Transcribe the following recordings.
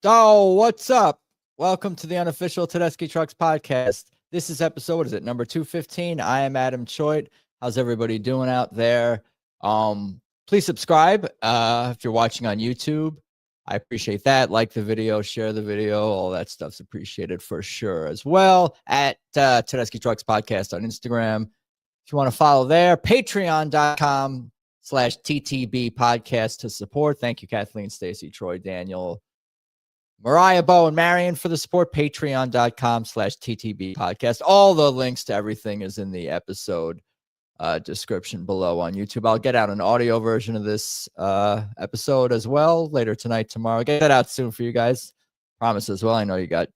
So, what's up? Welcome to the unofficial Tedeschi Trucks podcast. This is episode, what is it, number 215. I am Adam Choit. How's everybody doing out there? Please subscribe if you're watching on YouTube. I appreciate that. Like the video, share the video, all that stuff's appreciated for sure as well. At Tedeschi Trucks Podcast on Instagram. If you want to follow there, patreon.com/TTB podcast to support. Thank you, Kathleen, Stacy, Troy, Daniel, Mariah, Bo, and Marion for the support. Patreon.com/TTB podcast. All the links to everything is in the episode description below on YouTube. I'll get out an audio version of this episode as well later tonight, tomorrow. Get that out soon for you guys. Promise as well. I know you got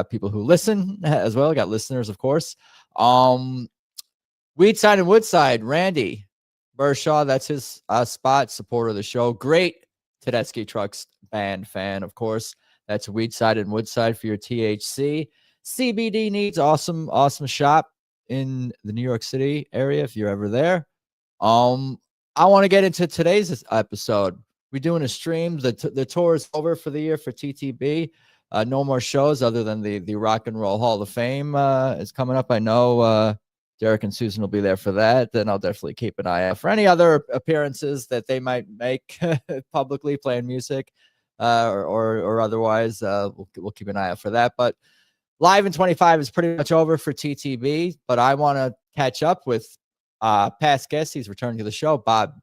people who listen as well. You got listeners, of course. Weedside and Woodside, Randy Bershaw, that's his spot, supporter of the show. Great Tedeschi Trucks Band fan, of course. That's Weedside and Woodside for your THC. CBD needs, awesome shop in the New York City area if you're ever there. I want to get into today's episode. We're doing a stream. The tour is over for the year for TTB. No more shows other than the Rock and Roll Hall of Fame is coming up. I know Derek and Susan will be there for that. Then I'll definitely keep an eye out for any other appearances that they might make publicly, playing music or otherwise. We'll keep an eye out for that. But Live in 25 is pretty much over for TTB, but I want to catch up with past guests. He's returning to the show, Bob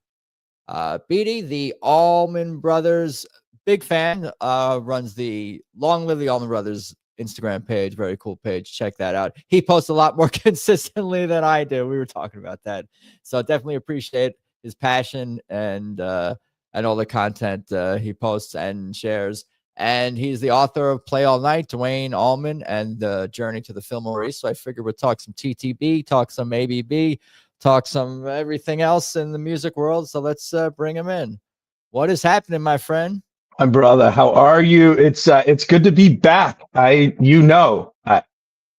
Beatty, the Allman Brothers big fan, runs the Long Live the Allman Brothers Instagram page. Very cool page. Check that out. He posts a lot more consistently than I do. We were talking about that. So definitely appreciate his passion and all the content he posts and shares. And he's the author of Play All Night, Dwayne Allman, and the Journey to the Filmore. So I figured we'd talk some TTB, talk some ABB, talk some everything else in the music world. So let's bring him in. What is happening, my friend? My brother, how are you? It's good to be back.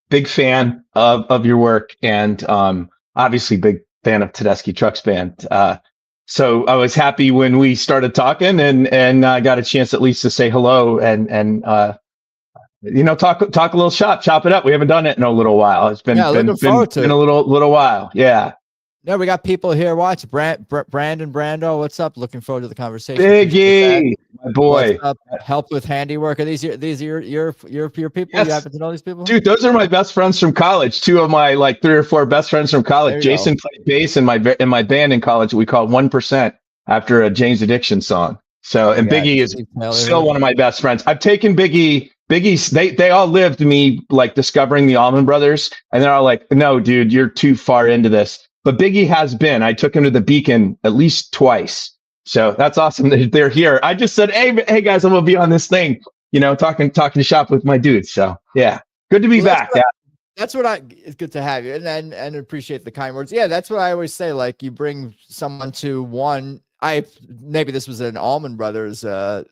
Big fan of your work, and obviously big fan of Tedeschi Trucks Band. So I was happy when we started talking, and I got a chance at least to say hello and talk a little chop it up. We haven't done it in a little while. It's been a little while. Yeah. No, we got people here. Watch Brandon Brando. What's up? Looking forward to the conversation. Biggie, my boy. What's up? Help with handiwork. Are these your people? Yes. You happen to know these people? Dude, those are my best friends from college. Two of my 3 or 4 best friends from college. Jason played bass in my band in college. We called 1% after a Jane's Addiction song. So, and Biggie is still one of my best friends. I've taken Biggie's, they all lived me discovering the Allman Brothers, and they're all like, no, dude, you're too far into this. But Biggie has been. I took him to the Beacon at least twice. So that's awesome that they're here. I just said, hey guys, I'm going to be on this thing, talking shop with my dudes. So yeah, good to be back. It's good to have you and appreciate the kind words. Yeah, that's what I always say. Like, you bring someone to one, maybe this was an Allman Brothers that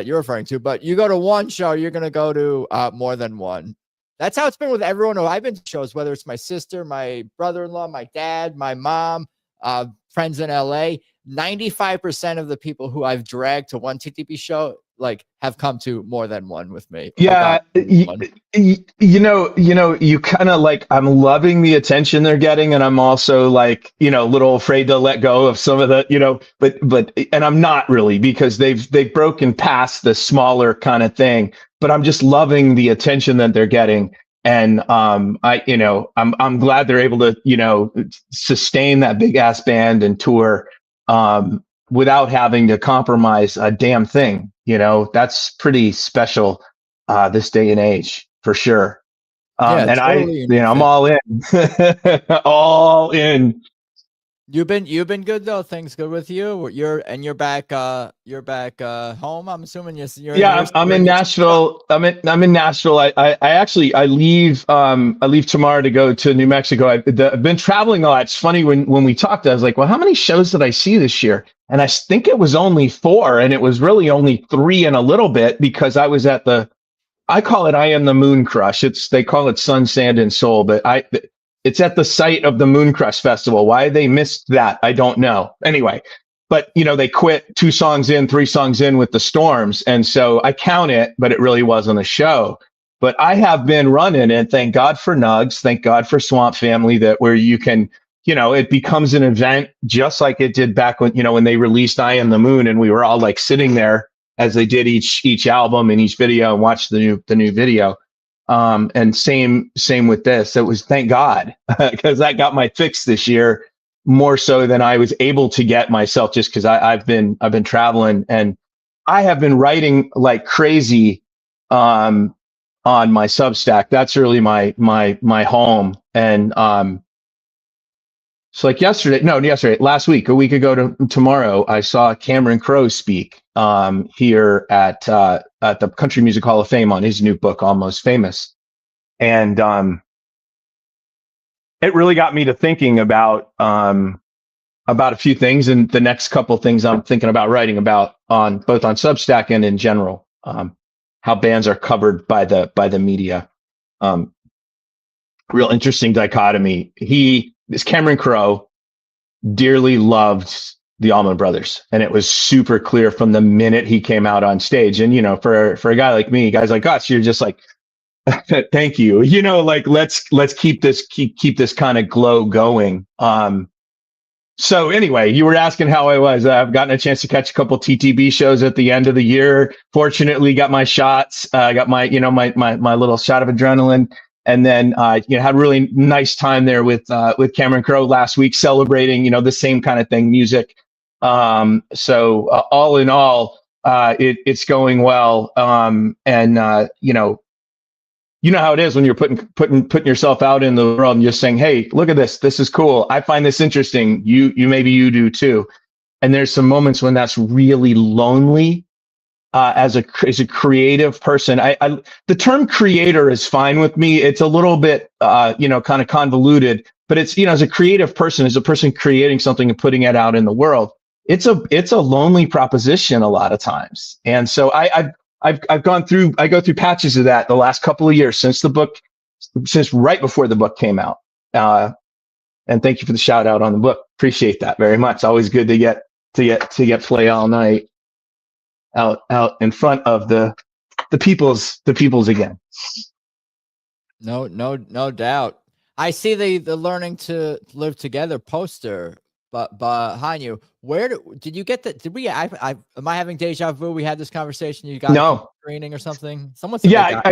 you're referring to, but you go to one show, you're going to go to more than one. That's how it's been with everyone who I've been to shows, whether it's my sister, my brother-in-law, my dad, my mom, friends in LA. 95% of the people who I've dragged to one TTP show have come to more than one with me. Yeah, you kind of I'm loving the attention they're getting, and I'm also a little afraid to let go of some of the, but I'm not really, because they've broken past the smaller kind of thing. But I'm just loving the attention that they're getting, and I'm glad they're able to sustain that big ass band and tour without having to compromise a damn thing. That's pretty special this day and age, for sure. And totally. I'm all in, all in. You've been good though. Things good with you. You're back home. I'm assuming I'm in Nashville. I'm in Nashville. I leave tomorrow to go to New Mexico. I've been traveling a lot. It's funny when we talked, I was like, well, how many shows did I see this year? And I think it was only 4, and it was really only 3 and a little bit, because I was at I call it I Am the Moon Crush. They call it Sun, Sand, and Soul, but it's at the site of the Moon Crush Festival. Why they missed that, I don't know. Anyway, but they quit 2 songs in, 3 songs in with the storms. And so I count it, but it really wasn't a show. But I have been running, and thank God for Nugs, thank God for Swamp Family, that where you can, it becomes an event just like it did back when they released I Am the Moon, and we were all like sitting there as they did each album and each video and watched the new video. And same with this. It was, thank God, because I got my fix this year more so than I was able to get myself, just because I've been traveling, and I have been writing like crazy on my Substack. That's really my home. And so like last week, a week ago to tomorrow, I saw Cameron Crowe speak here at the Country Music Hall of Fame on his new book, Almost Famous. And it really got me to thinking about a few things, and the next couple of things I'm thinking about writing about both on Substack and in general, how bands are covered by the media. Real interesting dichotomy. This Cameron Crowe dearly loved the Allman Brothers, and it was super clear from the minute he came out on stage. And for a guy like me, guys like us, you're just like, thank you. Like let's keep this kind of glow going. So anyway, you were asking how I was. I've gotten a chance to catch a couple TTB shows at the end of the year. Fortunately, got my shots. Got my my little shot of adrenaline, and then had a really nice time there with Cameron Crowe last week, celebrating the same kind of thing, music. So all in all, it's going well. And you know how it is when you're putting yourself out in the world and just saying, hey, look at this. This is cool. I find this interesting. Maybe you do too. And there's some moments when that's really lonely. As a creative person, the term creator is fine with me. It's a little bit, kind of convoluted, but it's, as a creative person, as a person creating something and putting it out in the world, it's a lonely proposition a lot of times. And so I go through patches of that the last couple of years since right before the book came out. And thank you for the shout out on the book. Appreciate that very much. Always good to get Play All Night out in front of the peoples again. No doubt. I see the Learning to Live Together poster, but behind you. Where did you get that? Did we? am I having deja vu? We had this conversation. You got no screening or something? Someone said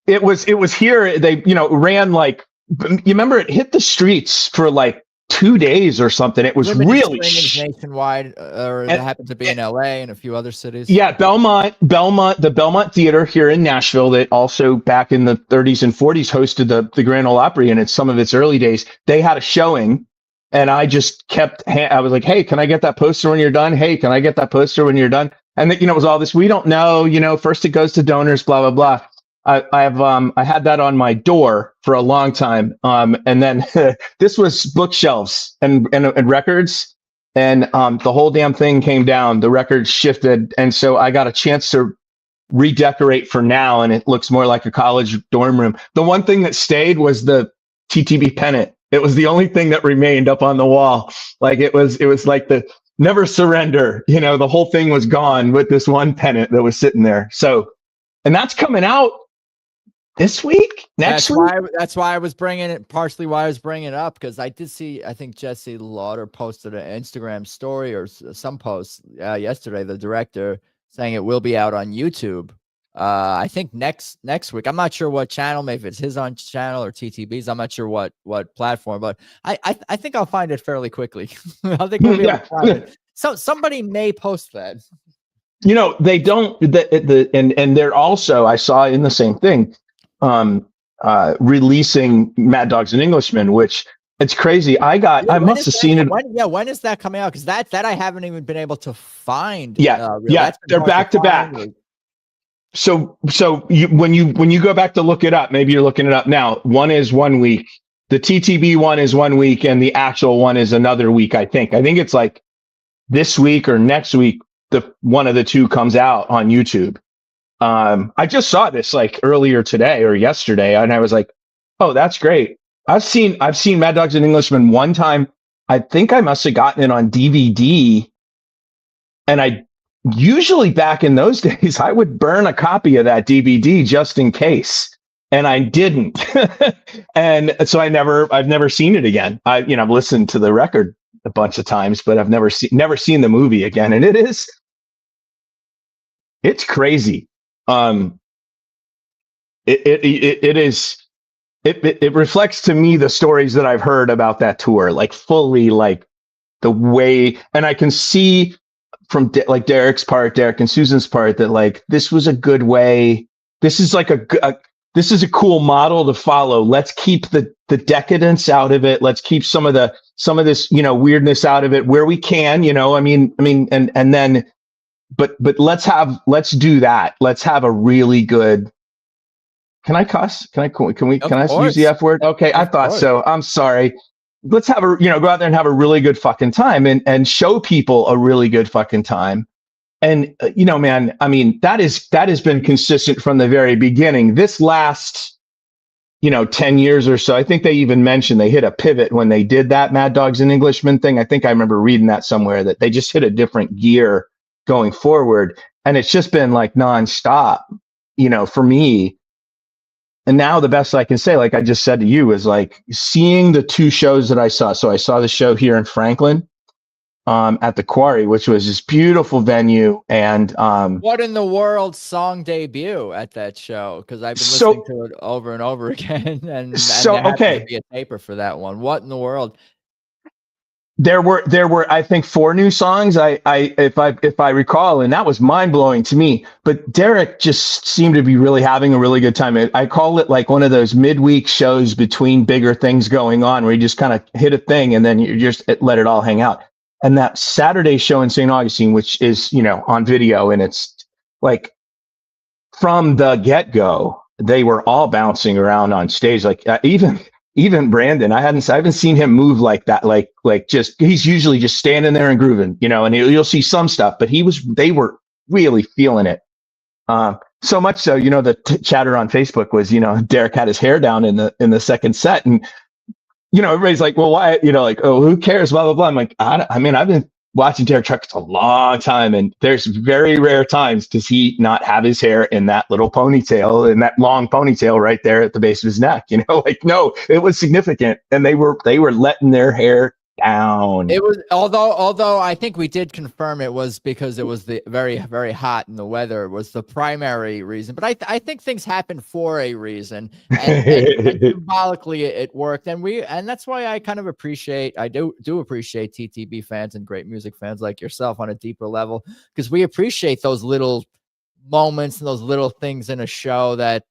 it was here. They ran like, you remember, it hit the streets for like 2 days or something. It was really nationwide, or it happened to be in LA and a few other cities. Yeah, the Belmont Theater here in Nashville, that also back in the 30s and 40s hosted the Grand Ole Opry, and it's some of its early days. They had a showing, and I just I was like, hey, can I get that poster when you're done? Hey, can I get that poster when you're done? And then, it was all this, we don't know, first it goes to donors, blah, blah, blah. I had that on my door for a long time. And then this was bookshelves and records, and the whole damn thing came down. The records shifted. And so I got a chance to redecorate for now, and it looks more like a college dorm room. The one thing that stayed was the TTB pennant. It was the only thing that remained up on the wall. Like it was like the never surrender, the whole thing was gone with this one pennant that was sitting there. So, and that's coming out this week, next week. That's why I was bringing it. Partially why I was bringing it up, because I did see, I think Jesse Lauder posted an Instagram story or some post yesterday, the director, saying it will be out on YouTube. I think next week. I'm not sure what channel, maybe it's his own channel or TTB's. I'm not sure what platform, but I think I'll find it fairly quickly. I think we'll be able to find it. So somebody may post that. They don't. And they're also, I saw in the same thing, releasing Mad Dogs and Englishmen, which it's crazy. I must have seen it. When is that coming out? Because that I haven't even been able to find. They're back to back. So when you go back to look it up, maybe you're looking it up now. One is 1 week. The TTB one is 1 week, and the actual one is another week. I think it's like this week or next week. One of the two comes out on YouTube. I just saw this like earlier today or yesterday, and I was like, oh, that's great. I've seen Mad Dogs and Englishmen one time. I think I must have gotten it on DVD And I usually back in those days, I would burn a copy of that DVD just in case. And I didn't. And so I've never seen it again. I've listened to the record a bunch of times, but I've never seen the movie again. And it's crazy. It reflects to me the stories that I've heard about that tour, like fully, like the way, and I can see from like Derek and Susan's part that like this was a good way. This is like this is a cool model to follow. Let's keep the decadence out of it. Let's keep some of this, weirdness out of it where we can, and then, but let's do that. Let's have a really good. Can I cuss? Can I use the F word? Okay. I thought so. I'm sorry. Let's have go out there and have a really good fucking time and show people a really good fucking time. And, man, I mean, that has been consistent from the very beginning. This last, 10 years or so, I think they even mentioned they hit a pivot when they did that Mad Dogs and Englishmen thing. I think I remember reading that somewhere, that they just hit a different gear going forward. And it's just been like nonstop, for me. And now the best I can say, like I just said to you, is like seeing the two shows that I saw. So I saw the show here in Franklin, at the Quarry, which was this beautiful venue. And What in the World song debut at that show? Because I've been listening to it over and over again, and there happened to be a taper for that one. What in the World? There were I think 4 new songs, if I recall, and that was mind blowing to me. But Derek just seemed to be really having a really good time. I call it like one of those midweek shows between bigger things going on, where you just kind of hit a thing and then you just let it all hang out. And that Saturday show in St. Augustine, which is on video, and it's like from the get go, they were all bouncing around on stage, like even Brandon, I haven't seen him move like that. Like just, he's usually just standing there and grooving, and you'll see some stuff, but they were really feeling it. So much so, the chatter on Facebook was, Derek had his hair down in the second set, and, everybody's like, well, why, like, oh, who cares? Blah, blah, blah. I'm like, I mean, I've been watching Derek Trucks a long time, and there's very rare times does he not have his hair in that little ponytail, in that long ponytail right there at the base of his neck. Like, no, it was significant, and they were letting their hair down. It was, although I think we did confirm it was because it was the very, very hot, and the weather was the primary reason. But I think things happen for a reason, and symbolically it worked, and that's why I kind of appreciate, I do appreciate TTB fans and great music fans like yourself on a deeper level, because we appreciate those little moments and those little things in a show that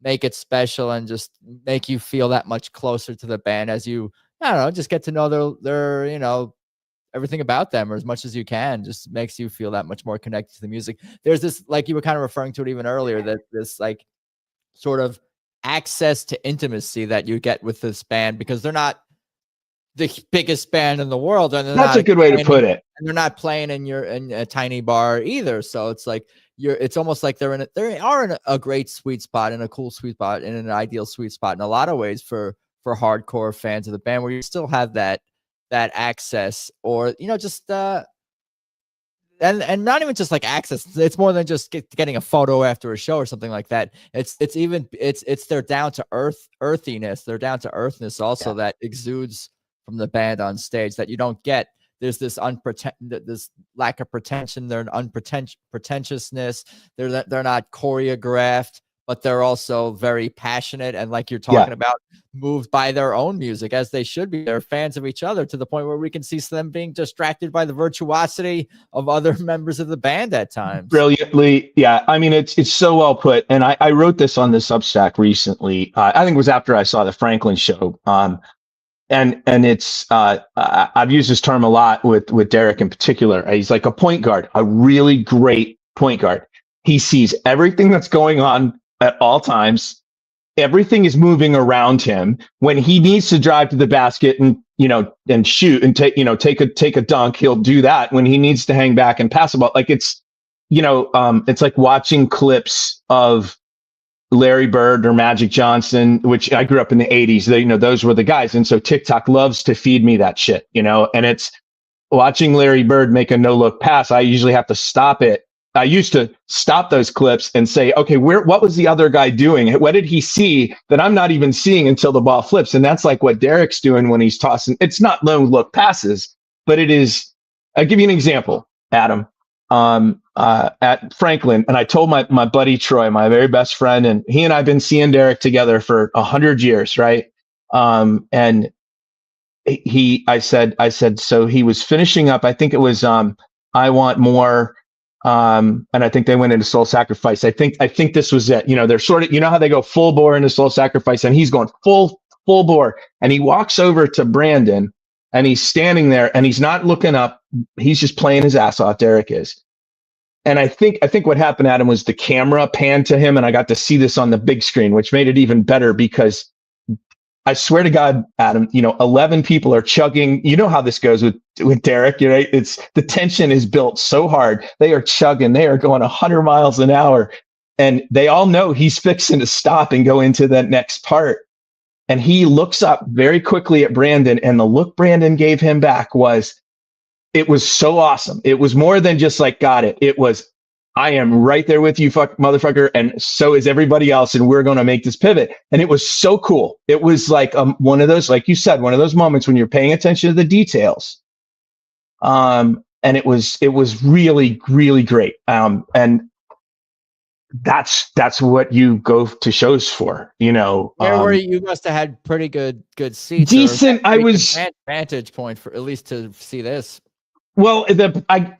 make it special and just make you feel that much closer to the band as you, I don't know, just get to know their everything about them, or as much as you can, just makes you feel that much more connected to the music. There's this, like you were kind of referring to it even earlier, that this like sort of access to intimacy that you get with this band, because they're not the biggest band in the world, and that's a good way to put it. And they're not playing in a tiny bar either. So it's like it's almost like they are in a great sweet spot, in a cool sweet spot, in an ideal sweet spot in a lot of ways for hardcore fans of the band, where you still have that access, or just and not even just like access. It's more than just getting a photo after a show or something like that. It's their down to earthiness, their down to earthness also, that exudes from the band on stage that you don't get. There's this this lack of pretension. They're an pretentiousness. They're not choreographed, but they're also very passionate, and like you're talking about, moved by their own music, as they should be. They're fans of each other, to the point where we can see them being distracted by the virtuosity of other members of the band at times. Brilliantly. Yeah. I mean, it's so well put. And I wrote this on the Substack recently. I think it was after I saw the Franklin show. And it's, I've used this term a lot with Derek in particular. He's like a point guard, a really great point guard. He sees everything that's going on at all times. Everything is moving around him. When he needs to drive to the basket and and shoot and take a dunk, he'll do that. When he needs to hang back and pass the ball, like it's like watching clips of Larry Bird or Magic Johnson, which I grew up in the 80s. Those were the guys, and so TikTok loves to feed me that shit, and watching Larry Bird make a no look pass, I usually have to stop it. I used to stop those clips and say, okay, what was the other guy doing? What did he see that I'm not even seeing until the ball flips? And that's like what Derek's doing when he's tossing. It's not no look passes, but it is. I'll give you an example, Adam. At Franklin, and I told my buddy Troy, my very best friend, and he and I've been seeing Derek together for 100 years, right? And I said, so he was finishing up. I think it was I Want More. And I think they went into Soul Sacrifice. I think this was it. They're sort of, how they go full bore into Soul Sacrifice, and he's going full bore. And he walks over to Brandon, and he's standing there, and he's not looking up. He's just playing his ass off. Derek is. And I think what happened, Adam, was the camera panned to him, and I got to see this on the big screen, which made it even better because I swear to God, Adam, 11 people are chugging. You know how this goes with Derek, right? It's the tension is built so hard. They are chugging. They are going 100 miles an hour, and they all know he's fixing to stop and go into that next part. And he looks up very quickly at Brandon, and the look Brandon gave him back it was so awesome. It was more than just like, got it. It was, I am right there with you, motherfucker. And so is everybody else. And we're going to make this pivot. And it was so cool. It was like one of those, like you said, one of those moments when you're paying attention to the details. And it was really, really great. And that's what you go to shows for, Where you must have had pretty good seats. Decent. I was vantage point for at least to see this. Well, I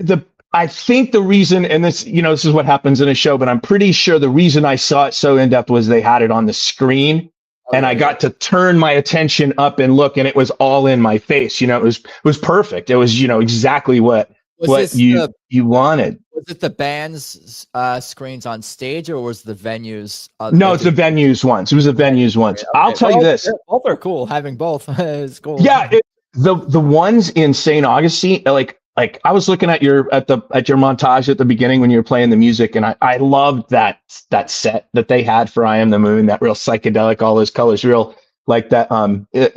think the reason, and this is what happens in a show, but I'm pretty sure the reason I saw it so in depth was they had it on the screen, and I got to turn my attention up and look, and it was all in my face. It was perfect. It was exactly what you wanted. Was it the band's screens on stage, or was the venues? No, it's the venues ones. It was the venues ones. Okay. I'll tell you this: both are cool. Having both is cool. Yeah, the ones in St. Augustine, like I was looking at your montage at the beginning when you were playing the music, and I loved that set that they had for I Am the Moon, that real psychedelic, all those colors, real like that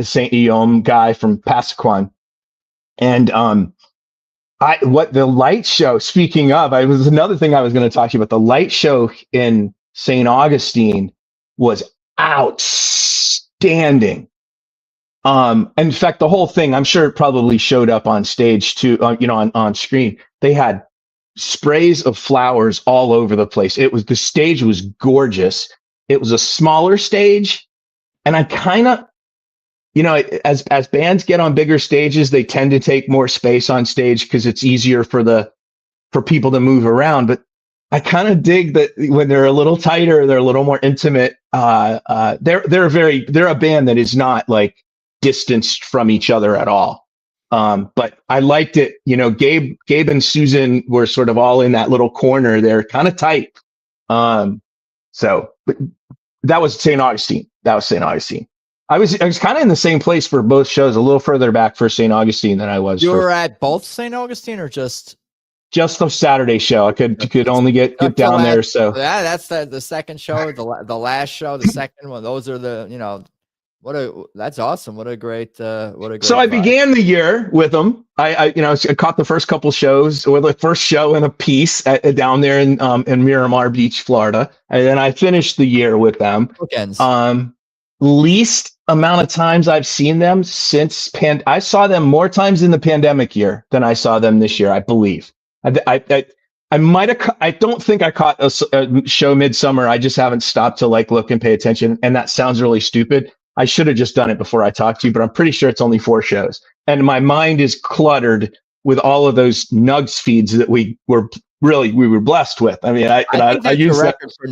Saint Guillaume guy from Passaquan. And what the light show, speaking of, I was another thing I was going to talk to you about. The light show in St. Augustine was outstanding. In fact, the whole thing, I'm sure it probably showed up on stage too, on screen. They had sprays of flowers all over the place. The stage was gorgeous. It was a smaller stage. And I kind of, as bands get on bigger stages, they tend to take more space on stage because it's easier for people to move around. But I kind of dig that when they're a little tighter, they're a little more intimate. They're a band that is not like distanced from each other at all. But I liked it. Gabe and Susan were sort of all in that little corner. They're kind of tight. So but that was St. Augustine. I was kind of in the same place for both shows, a little further back for St. Augustine than I was. You were at both St. Augustine or just the Saturday show? I could only get down there. So yeah, that's the second show, the last show, the second one. Those are the that's awesome. What a great. So I began the year with them. I caught the first couple shows, or the first show in a piece down there in Miramar Beach, Florida, and then I finished the year with them. Bookends. Least amount of times I've seen them since I saw them more times in the pandemic year than I saw them this year, I believe. I might have. I don't think I caught a show midsummer. I just haven't stopped to look and pay attention. And that sounds really stupid. I should have just done it before I talked to you, but I'm pretty sure it's only 4 shows. And my mind is cluttered with all of those Nugs feeds that we were blessed with. I mean, I use the record for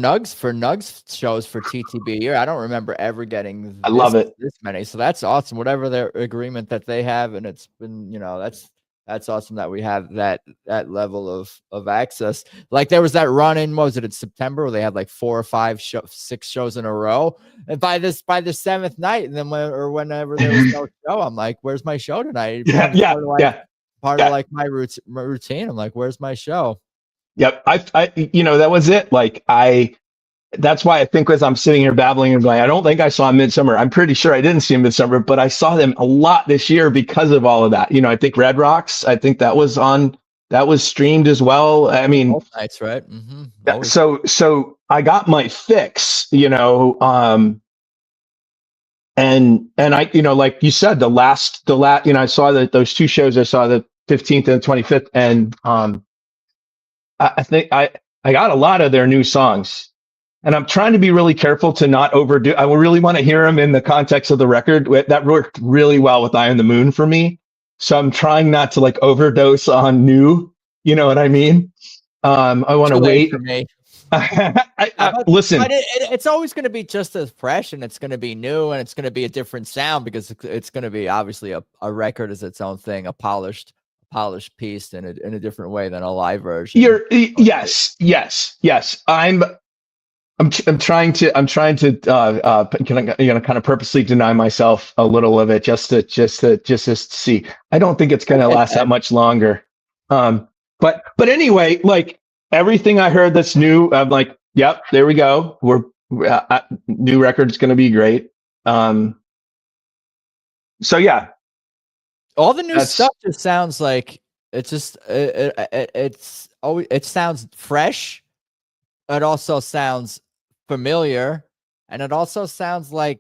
Nugs shows for TTB year. I don't remember ever getting I love it. This many. So that's awesome. Whatever their agreement that they have, and it's been, that's awesome that we have that level of access. Like there was that run in, what was it, in September, where they had 4 or 5 6 shows in a row. And by the 7th night, and then whenever there was no show, I'm like, where's my show tonight? Part of my routine. I'm like, where's my show? Yep. That was it. that's why I think as I'm sitting here babbling and going, I don't think I saw Midsummer. I'm pretty sure I didn't see Midsummer, but I saw them a lot this year because of all of that. I think Red Rocks, I think that was streamed as well. I mean, Both nights, right? Always. so I got my fix, and I, like you said, the last, I saw those two shows. I saw the 15th and 25th, and I think I got a lot of their new songs. And I'm trying to be really careful to not overdo. I really want to hear them in the context of the record. That worked really well with Eye on the Moon for me. So I'm trying not to like overdose on new. You know what I mean? I want to wait. For me. Listen, but it's always going to be just as fresh, and it's going to be new, and it's going to be a different sound because it's going to be obviously a record is its own thing, a polished piece in a different way than a live version. Yes. I'm trying to kind of purposely deny myself a little of it just to see. I don't think it's going to last that much longer. But anyway, like everything I heard that's new, I'm like, yep, there we go. We're new record's going to be great. So yeah, all the new stuff just sounds like it's just it sounds fresh. It also sounds familiar, and it also sounds like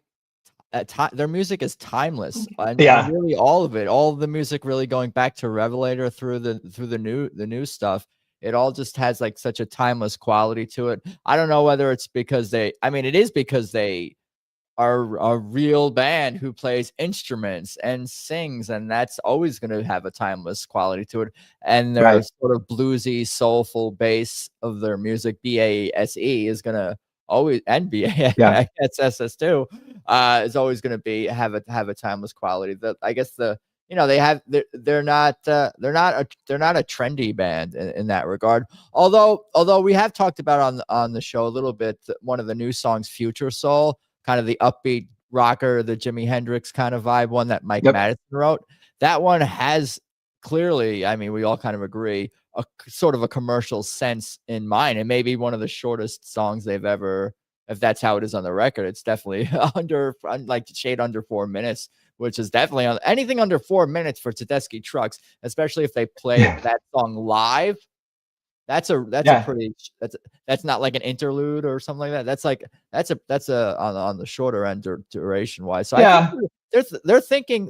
their music is timeless. And really all of the music really going back to Revelator through the new stuff. It all just has like such a timeless quality to it. I don't know whether it's because it is because they are a real band who plays instruments and sings, and that's always going to have a timeless quality to it. And their sort of bluesy, soulful bass of their music, B-A-S-E, is going to always, and B-A-S-S too, is always going to have a timeless quality. That I guess they're not a trendy band in that regard. Although we have talked about on the show a little bit, one of the new songs, Future Soul, kind of the upbeat rocker, the Jimi Hendrix kind of vibe, one that Mike Madison wrote. That one has clearly, we all kind of agree, a sort of a commercial sense in mind. It may be one of the shortest songs they've ever, if that's how it is on the record. It's definitely shade under 4 minutes, which is definitely on anything under 4 minutes for Tedeschi Trucks, especially if they play that song live. That's not like an interlude or something like that. That's on the shorter end duration wise. So I think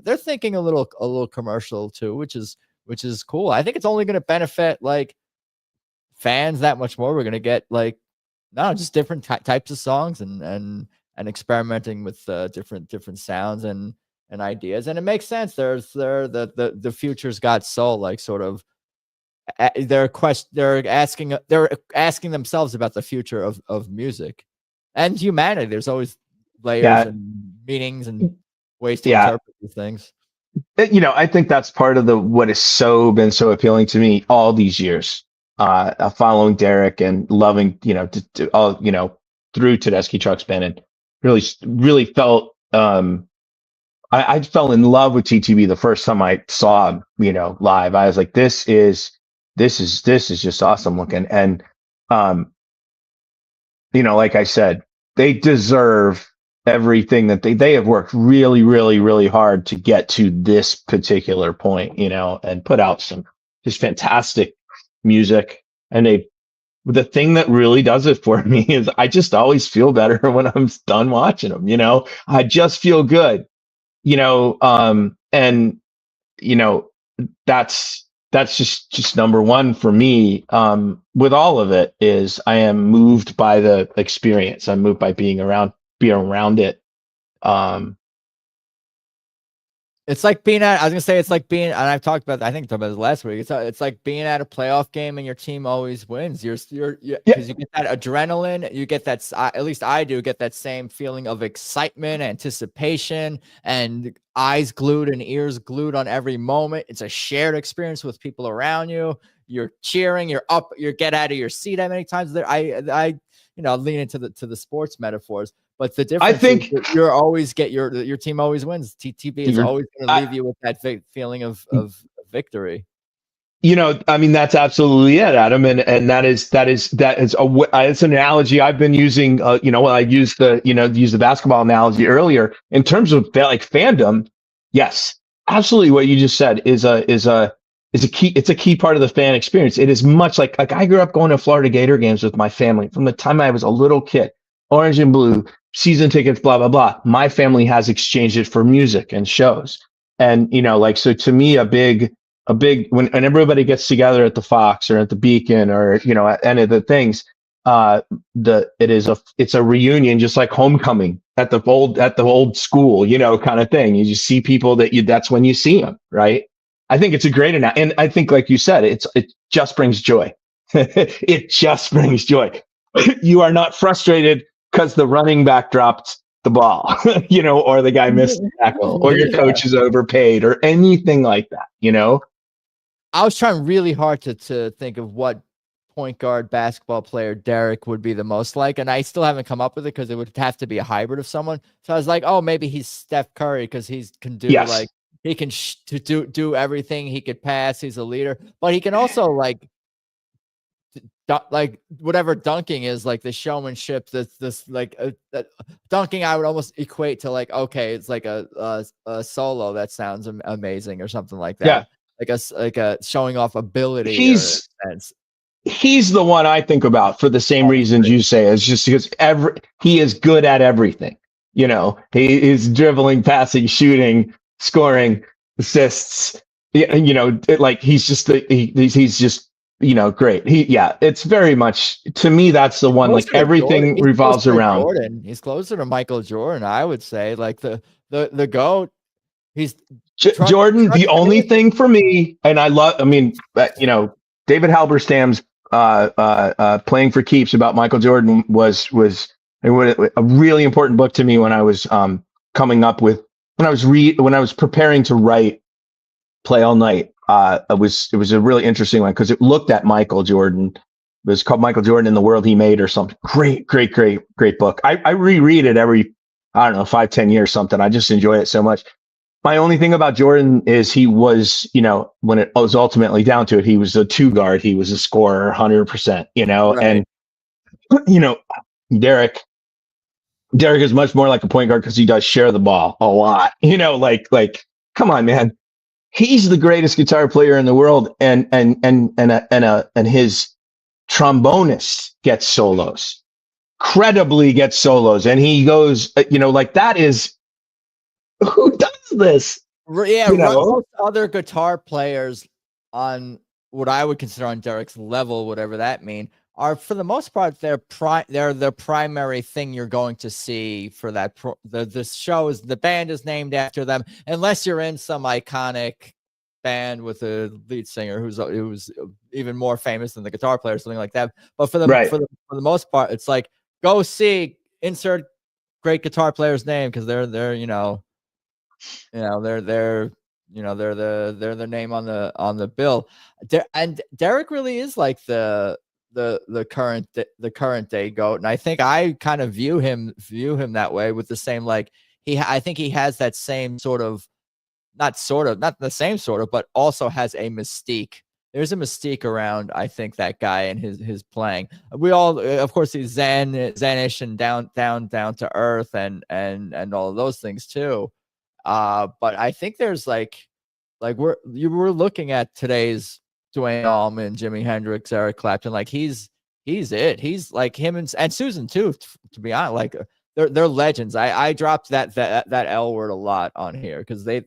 they're thinking a little commercial too, which is cool. I think it's only going to benefit like fans that much more. We're going to get just different types of songs and experimenting with different sounds and ideas, and it makes sense. The future's got soul, like sort of. They're asking themselves about the future of music and humanity. There's always layers and meanings and ways to interpret these things. I think that's part of what has been so appealing to me all these years, following Derek and loving, through Tedeschi Trucks Band, and really felt, I fell in love with TTB the first time I saw him, live. I was like, this is just awesome looking. And, like I said, they deserve everything that they have worked really, really, really hard to get to this particular point, and put out some just fantastic music. And the thing that really does it for me is I just always feel better when I'm done watching them, I just feel good, and, that's just number one for me. With all of it is I am moved by the experience. I'm moved by being around it. It's like being at, it's like being, and I talked about this last week. It's like being at a playoff game and your team always wins. Because you get that adrenaline, you get that, at least I do get that same feeling of excitement, anticipation, and eyes glued and ears glued on every moment. It's a shared experience with people around you. You're cheering, you're up, you get out of your seat how many times there. I lean into the sports metaphors. But the difference, I think, is you always get your team always wins. TTB is always going to leave you with that feeling of victory. I mean, that's absolutely it, Adam, and it's an analogy I've been using. When I used the basketball analogy earlier in terms of like fandom. Yes, absolutely. What you just said is a key. It's a key part of the fan experience. It is much like I grew up going to Florida Gator games with my family from the time I was a little kid. Orange and blue season tickets, blah blah blah. My family has exchanged it for music and shows, and so to me, a big when everybody gets together at the Fox or at the Beacon or at any of the things, it's a reunion, just like homecoming at the old school, kind of thing. You just see people that's when you see them, right? I think it's a great and I think, like you said, it just brings joy. It just brings joy. You are not frustrated because the running back dropped the ball, or the guy missed the tackle, or your coach is overpaid, or anything like that. I was trying really hard to think of what point guard basketball player Derek would be the most like, and I still haven't come up with it because it would have to be a hybrid of someone. So I was like, oh, maybe he's Steph Curry because he can do he can do everything. He could pass. He's a leader, but he can also like whatever dunking is, like the showmanship. This like dunking, I would almost equate to like, okay, it's like a solo that sounds amazing or something like that. Yeah. Like a showing off ability. He's the one I think about for the same reasons you say. It's just because he is good at everything. He is dribbling, passing, shooting, scoring, assists. Like he's just great. It's very much, to me, that's the one. Like everything revolves around Jordan. He's closer to Michael Jordan, I would say. Like the GOAT. He's Jordan. The only thing for me, and David Halberstam's Playing for Keeps about Michael Jordan was a really important book to me when I was when I was preparing to write Play All Night. It was a really interesting one because it looked at Michael Jordan. It was called Michael Jordan and the World He Made or something. Great book. I reread it every, 5-10 years, something. I just enjoy it so much. My only thing about Jordan is he was, when it was ultimately down to it, he was a two guard. He was a scorer 100%, right. And, Derek is much more like a point guard because he does share the ball a lot, like, come on, man. He's the greatest guitar player in the world. And his trombonist gets solos, credibly gets solos. And he goes, like that is, who does this? Yeah, most other guitar players on what I would consider on Derek's level, whatever that mean, are for the most part they're the primary thing you're going to see for that. The show is, the band is named after them, unless you're in some iconic band with a lead singer who's even more famous than the guitar player, something like that. But for the most part, it's like, go see, insert great guitar player's name because they're they're the name on the bill. And Derek really is like the current day GOAT, and I think I kind of view him that way, with the same, like, I think he has that same sort of, not the same sort of, but also has a mystique. There's a mystique around, I think, that guy and his playing. We all, of course, he's Zen-ish and down to earth and all of those things too. But I think there's like we're looking at today's Duane Allman, Jimi Hendrix, Eric Clapton. Like he's it. He's like him and Susan too. To be honest, like they're legends. I dropped that L word a lot on here because they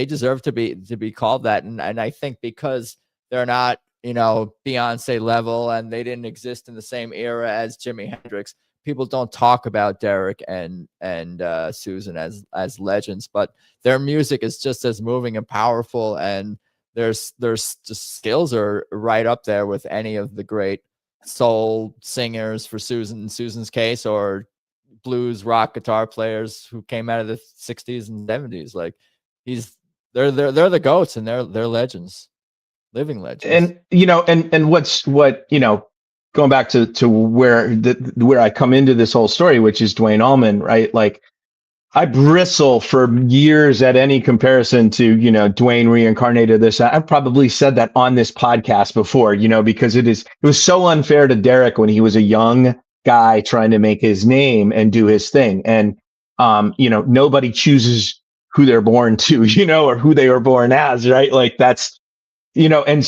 deserve to be called that. And I think because they're not, Beyonce level, and they didn't exist in the same era as Jimi Hendrix, people don't talk about Derek and Susan as legends, but their music is just as moving and powerful, and their just skills are right up there with any of the great soul singers for Susan's case, or blues rock guitar players who came out of the 60s and 70s. Like they're the GOATs, and they're legends, living legends. And what going back to where I come into this whole story, which is Duane Allman, right? Like I bristle for years at any comparison to, Dwayne reincarnated this. I've probably said that on this podcast before, because it was so unfair to Derek when he was a young guy trying to make his name and do his thing. And, nobody chooses who they're born to, or who they were born as, right? Like that's, and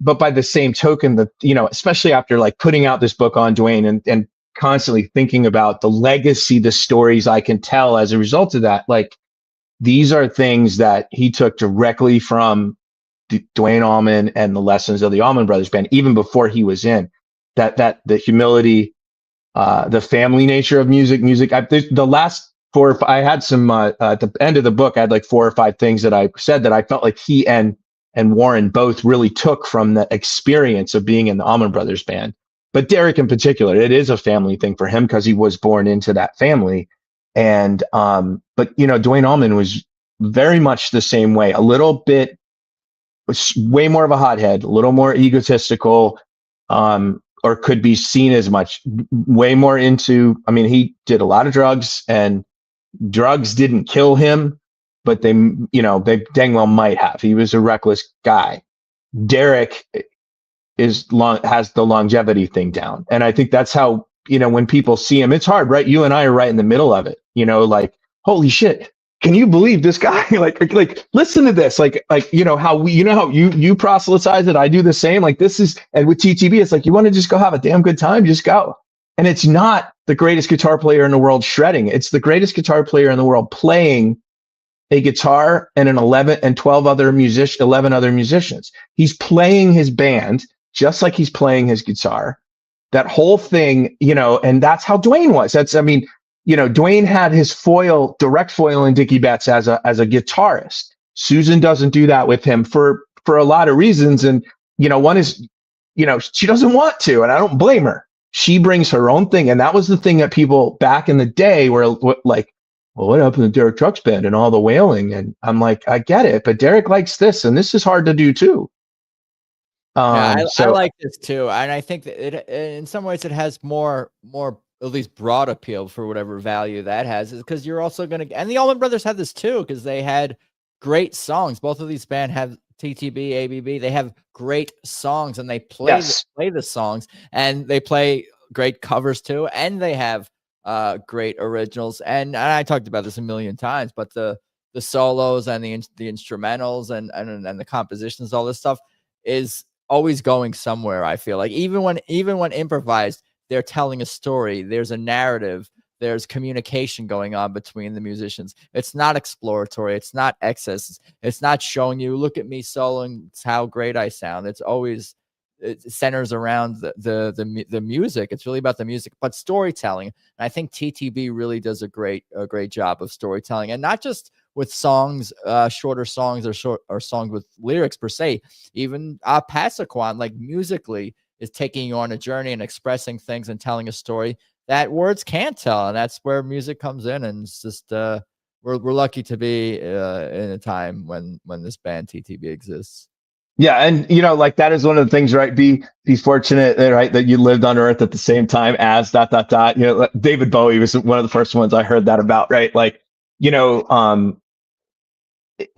but by the same token that, especially after like putting out this book on Dwayne and constantly thinking about the legacy, the stories I can tell as a result of that. Like these are things that he took directly from Dwayne Allman and the lessons of the Allman Brothers Band, even before he was in that the humility, the family nature of music. The last I had some, at the end of the book, I had like 4 or 5 things that I said that I felt like he and Warren both really took from the experience of being in the Allman Brothers Band. But Derek in particular, it is a family thing for him because he was born into that family. And, but, Dwayne Allman was very much the same way, a little bit, was way more of a hothead, a little more egotistical, or could be seen as much, way more into, he did a lot of drugs and drugs didn't kill him, but they dang well might have. He was a reckless guy. Derek has the longevity thing down. And I think that's how, when people see him, it's hard, right? You and I are right in the middle of it, like, holy shit, can you believe this guy? like, listen to this, like, how you proselytize it. I do the same. Like this is, and with TTB, it's like, you want to just go have a damn good time, just go. And it's not the greatest guitar player in the world shredding. It's the greatest guitar player in the world playing a guitar and 11 other musicians. He's playing his band just like he's playing his guitar, that whole thing, and that's how Dwayne was. Dwayne had his direct foil in Dickie Betts as a guitarist. Susan doesn't do that with him for a lot of reasons. And, one is, she doesn't want to, and I don't blame her. She brings her own thing. And that was the thing that people back in the day were like, well, what happened to Derek Trucks Band and all the wailing? And I'm like, I get it, but Derek likes this, and this is hard to do too. I like this too, and I think that it, in some ways, it has more at least broad appeal for whatever value that has, is because you're also going to, and the Allman Brothers had this too, because they had great songs. Both of these bands have TTB, ABB. They have great songs, and they play the songs, and they play great covers too, and they have great originals. And I talked about this a million times, but the solos and the instrumentals and the compositions, all this stuff is always going somewhere. I feel like even when improvised, they're telling a story. There's a narrative. There's communication going on between the musicians. It's not exploratory. It's not excess. It's not showing you, look at me soloing, it's how great I sound. It centers around the music. It's really about the music, but storytelling. And I think TTB really does a great job of storytelling, and not just with songs, shorter songs or songs with lyrics per se. Even Passaquan, like musically, is taking you on a journey and expressing things and telling a story that words can't tell. And that's where music comes in. And it's just we're lucky to be in a time when this band TTB exists. Yeah, and like that is one of the things, right? Be fortunate, right, that you lived on Earth at the same time as ... David Bowie was one of the first ones I heard that about, right? Like,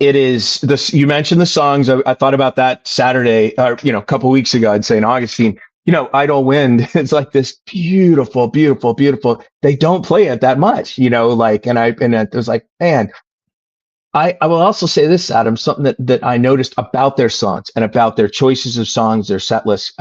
it is this. You mentioned the songs. I thought about that Saturday, a couple weeks ago. I'd say in Augustine. Idle Wind. It's like this beautiful, beautiful, beautiful. They don't play it that much, and it was like, man. I will also say this, Adam, something that I noticed about their songs and about their choices of songs, their set lists.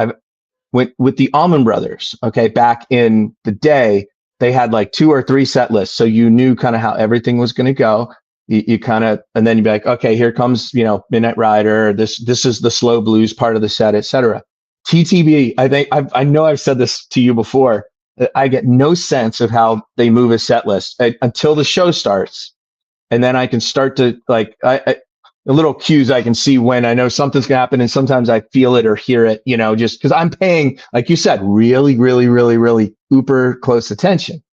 With the Allman Brothers, okay, back in the day, they had like 2 or 3 set lists, so you knew kind of how everything was going to go. You kind of, and then you'd be like, okay, here comes Midnight Rider. This is the slow blues part of the set, etc. TTB, I think I know I've said this to you before. I get no sense of how they move a set list until the show starts. And then I can start to the little cues I can see when I know something's gonna happen, and sometimes I feel it or hear it, just because I'm paying, like you said, really, really, really, really uber close attention.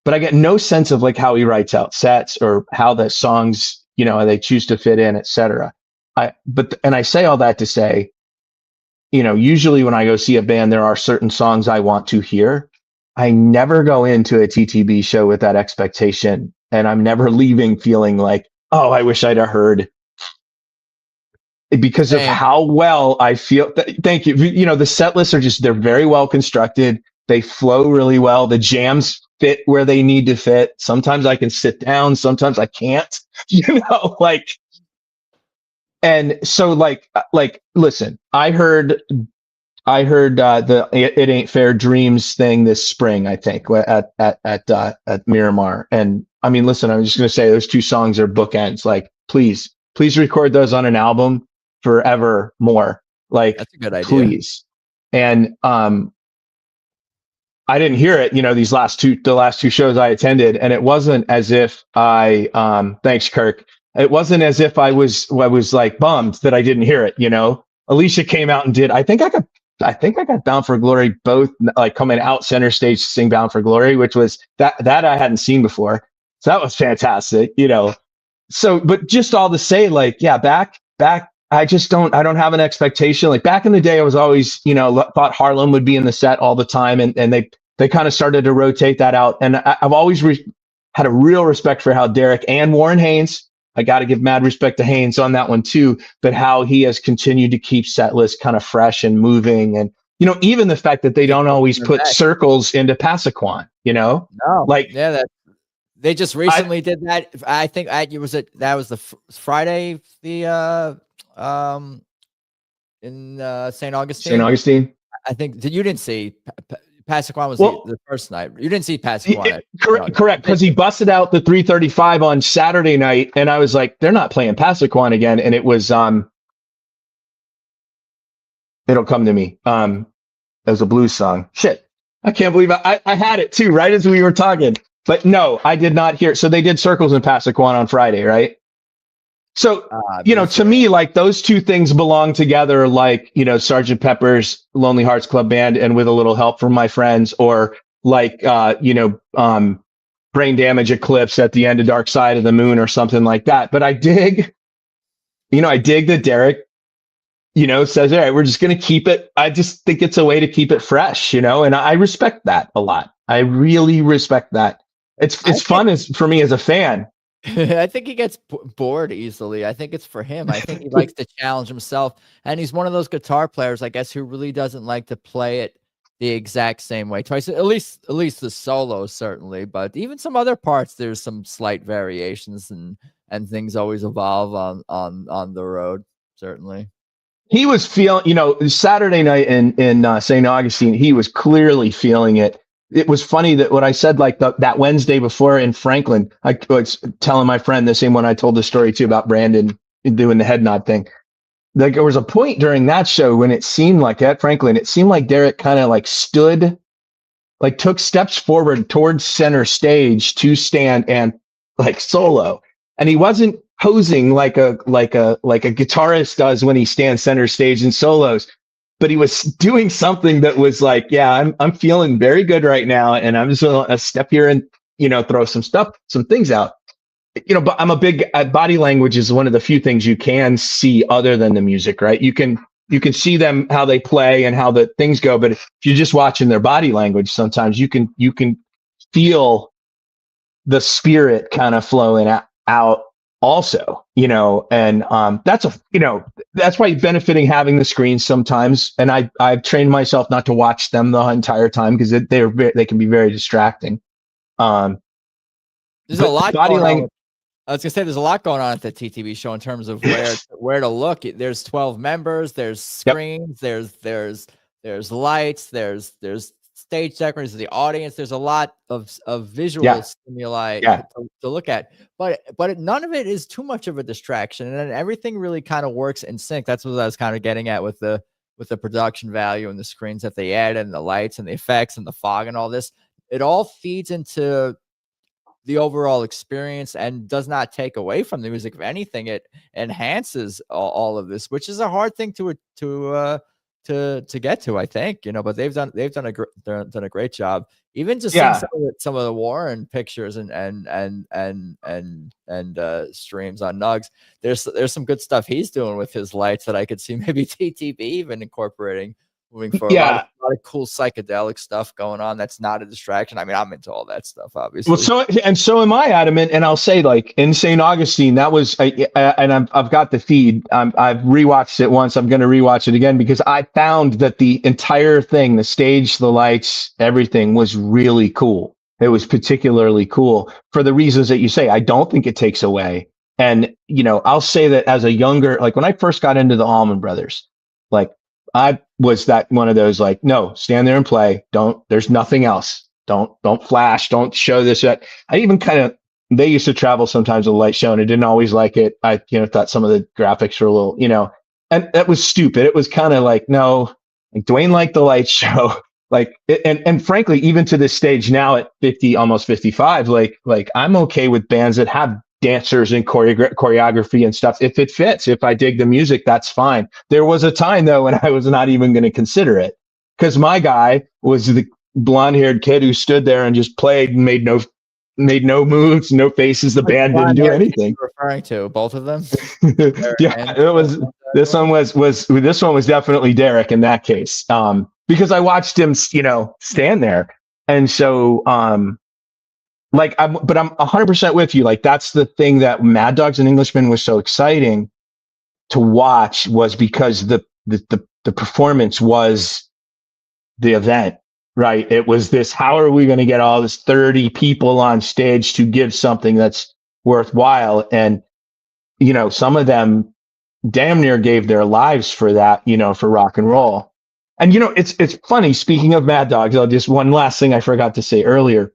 But I get no sense of like how he writes out sets or how the songs, they choose to fit in, etc. And I say all that to say, usually when I go see a band, there are certain songs I want to hear. I never go into a TTB show with that expectation, and I'm never leaving feeling like, oh, I wish I'd have heard, because of Same. how well I feel. Thank you. You know, the set lists are just, they're very well constructed. They flow really well. The jams fit where they need to fit. Sometimes I can sit down, sometimes I can't, you know, like, and so listen, I heard the It Ain't Fair Dreams thing this spring, I think, at Miramar. And I mean, listen, I'm just going to say those two songs are bookends. Like, please record those on an album forever more. Like, That's a good idea. please. And I didn't hear it, the last two shows I attended, and it wasn't as if thanks, Kirk. It wasn't as if I was like bummed that I didn't hear it. Alicia came out and did. I think I got Bound for Glory, both like coming out center stage to sing Bound for Glory, which was that I hadn't seen before. So that was fantastic, So, but just all to say, like, yeah, back, I don't have an expectation. Like back in the day, I was always, thought Harlem would be in the set all the time. And they kind of started to rotate that out. And I've always had a real respect for how Derek and Warren Haynes, I got to give mad respect to Haynes on that one too, but how he has continued to keep set lists kind of fresh and moving. And, even the fact that they don't always put circles into Passaquan, No, like, yeah, they just recently did that. I think that was the Friday, in St. Augustine. St. Augustine. I think you didn't see Passaquan was the first night. You didn't see Passaquan. Correct, because he busted out the 335 on Saturday night, and I was like, they're not playing Passaquan again, and it was it'll come to me. It was a blues song. Shit, I can't believe I had it too right as we were talking, but no, I did not hear it. So they did Circles and Passaquan on Friday, right? So, to me, like those two things belong together, like, Sgt. Pepper's Lonely Hearts Club Band and With a Little Help from My Friends, or like, Brain Damage Eclipse at the end of Dark Side of the Moon or something like that. But I dig that Derek, says, all right, we're just going to keep it. I just think it's a way to keep it fresh, and I respect that a lot. I really respect that. It's fun for me as a fan. I think he gets bored easily. I think it's for him. I think he likes to challenge himself. And he's one of those guitar players, I guess, who really doesn't like to play it the exact same way twice. At least the solos, certainly. But even some other parts, there's some slight variations, and things always evolve on the road, certainly. He was feeling, Saturday night in St. Augustine, he was clearly feeling it. It was funny that what I said, like that Wednesday before in Franklin, I was telling my friend, the same one I told the story to about Brandon doing the head nod thing. Like there was a point during that show when it seemed like at Franklin, it seemed like Derek kind of like stood, like took steps forward towards center stage to stand and like solo. And he wasn't posing like a guitarist does when he stands center stage and solos. But he was doing something that was like, yeah, I'm feeling very good right now, and I'm just gonna step here and throw some things out. But I'm a big body language is one of the few things you can see other than the music, right? You can see them how they play and how the things go, but if you're just watching their body language, sometimes you can feel the spirit kind of flowing out also, and that's why benefiting having the screens sometimes. And I've trained myself not to watch them the entire time because they can be very distracting. There's a lot going on. I was gonna say there's a lot going on at the TTB show in terms of where to look. There's 12 members. There's screens. Yep. There's lights. There's stage decorators, the audience. There's a lot of visual stimuli to look at, but none of it is too much of a distraction, and then everything really kind of works in sync. That's what I was kind of getting at with the production value and the screens that they add and the lights and the effects and the fog and all this. It all feeds into the overall experience and does not take away from the music. If anything, it enhances all of this, which is a hard thing to get to, I think, but they've done a great job. Even just seeing some of the Warren pictures and streams on Nugs. There's some good stuff he's doing with his lights that I could see maybe TTB even incorporating moving forward. Yeah. A lot of cool psychedelic stuff going on. That's not a distraction. I mean, I'm into all that stuff, obviously. Well, so am I, Adam. And I'll say, like, in St. Augustine, that was, and I've got the feed. I've rewatched it once. I'm going to rewatch it again because I found that the entire thing, the stage, the lights, everything was really cool. It was particularly cool for the reasons that you say. I don't think it takes away. And, I'll say that as a younger, like when I first got into the Allman Brothers, like I was that one of those, like, no, stand there and play. There's nothing else. Don't flash. Don't show this. That. I even they used to travel sometimes with a light show and I didn't always like it. I, thought some of the graphics were a little, and that was stupid. It was kind of like, no, like Dwayne liked the light show. Like, and frankly, even to this stage now at 50, almost 55, like I'm okay with bands that have dancers and choreography and stuff. If it fits, if I dig the music, that's fine. There was a time though when I was not even going to consider it because my guy was the blonde-haired kid who stood there and just played and made no moves, no faces. The band didn't do anything. Referring to both of them. Yeah, it was. This one was definitely Derek in that case. Because I watched him, stand there, and so but I'm 100% with you. Like that's the thing that Mad Dogs and Englishmen was so exciting to watch was because the performance was the event. Right. It was this, how are we going to get all this 30 people on stage to give something that's worthwhile? And, some of them damn near gave their lives for that, for rock and roll. And, it's funny. Speaking of Mad Dogs, just one last thing I forgot to say earlier.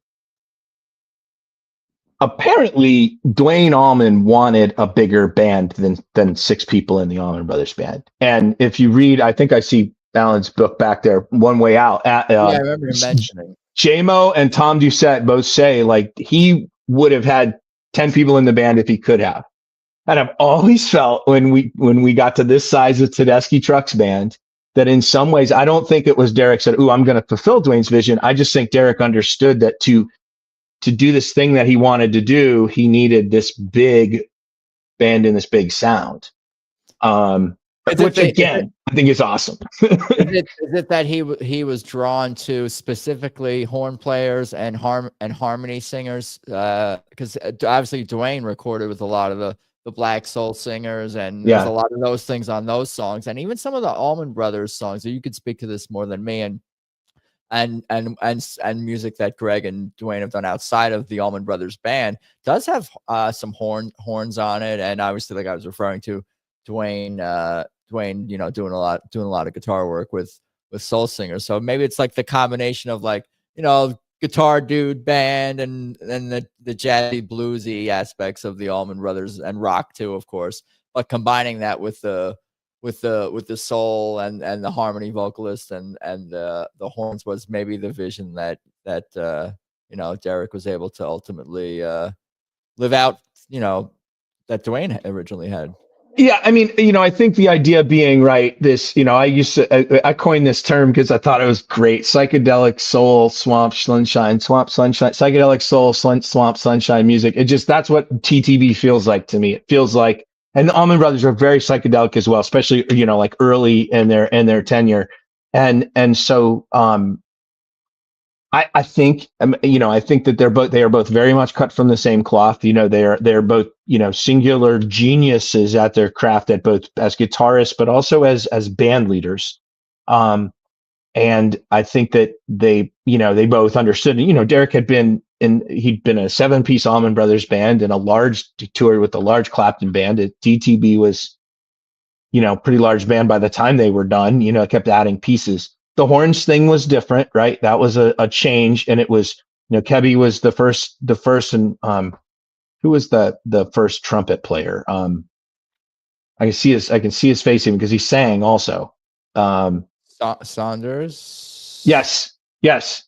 Apparently, Dwayne Allman wanted a bigger band than 6 people in the Allman Brothers Band. And if you read, I think I see Alan's book back there, One Way Out. I remember you mentioning. J-Mo and Tom Doucette both say like he would have had 10 people in the band if he could have. And I've always felt when we got to this size of Tedeschi Trucks Band that in some ways, I don't think it was Derek said, "Ooh, I'm going to fulfill Dwayne's vision." I just think Derek understood that to do this thing that he wanted to do, he needed this big band and this big sound. Which again, I think is awesome. is it that he was drawn to specifically horn players and harmony singers? Because obviously Dwayne recorded with a lot of the Black Soul singers, and there's a lot of those things on those songs, and even some of the Allman Brothers songs. So you could speak to this more than me, and music that Greg and Dwayne have done outside of the Allman Brothers Band does have some horns on it, and obviously, like I was referring to, Dwayne, doing a lot of guitar work with soul singers. So maybe it's like the combination of like, guitar dude band and the jazzy bluesy aspects of the Allman Brothers and rock too, of course, but combining that with the soul and the harmony vocalist and the horns was maybe the vision that Derek was able to ultimately live out, that Dwayne originally had. Yeah, I mean, I think the idea being right, this, I coined this term because I thought it was great. Psychedelic soul, swamp sunshine, psychedelic soul, swamp sunshine music. That's what TTB feels like to me. It feels like, and the Allman Brothers are very psychedelic as well, especially, like early in their tenure. And so, I think, I think that they are both very much cut from the same cloth. They're both, singular geniuses at their craft, at both as guitarists, but also as band leaders. And I think that they both understood, Derek he'd been a 7-piece Allman Brothers band and a large tour with a large Clapton band. DTB was, pretty large band by the time they were done, kept adding pieces. The horns thing was different, right? That was a change, and it was, Kebby was the first, and who was the first trumpet player? I can see his face even because he sang also. Saunders. Yes,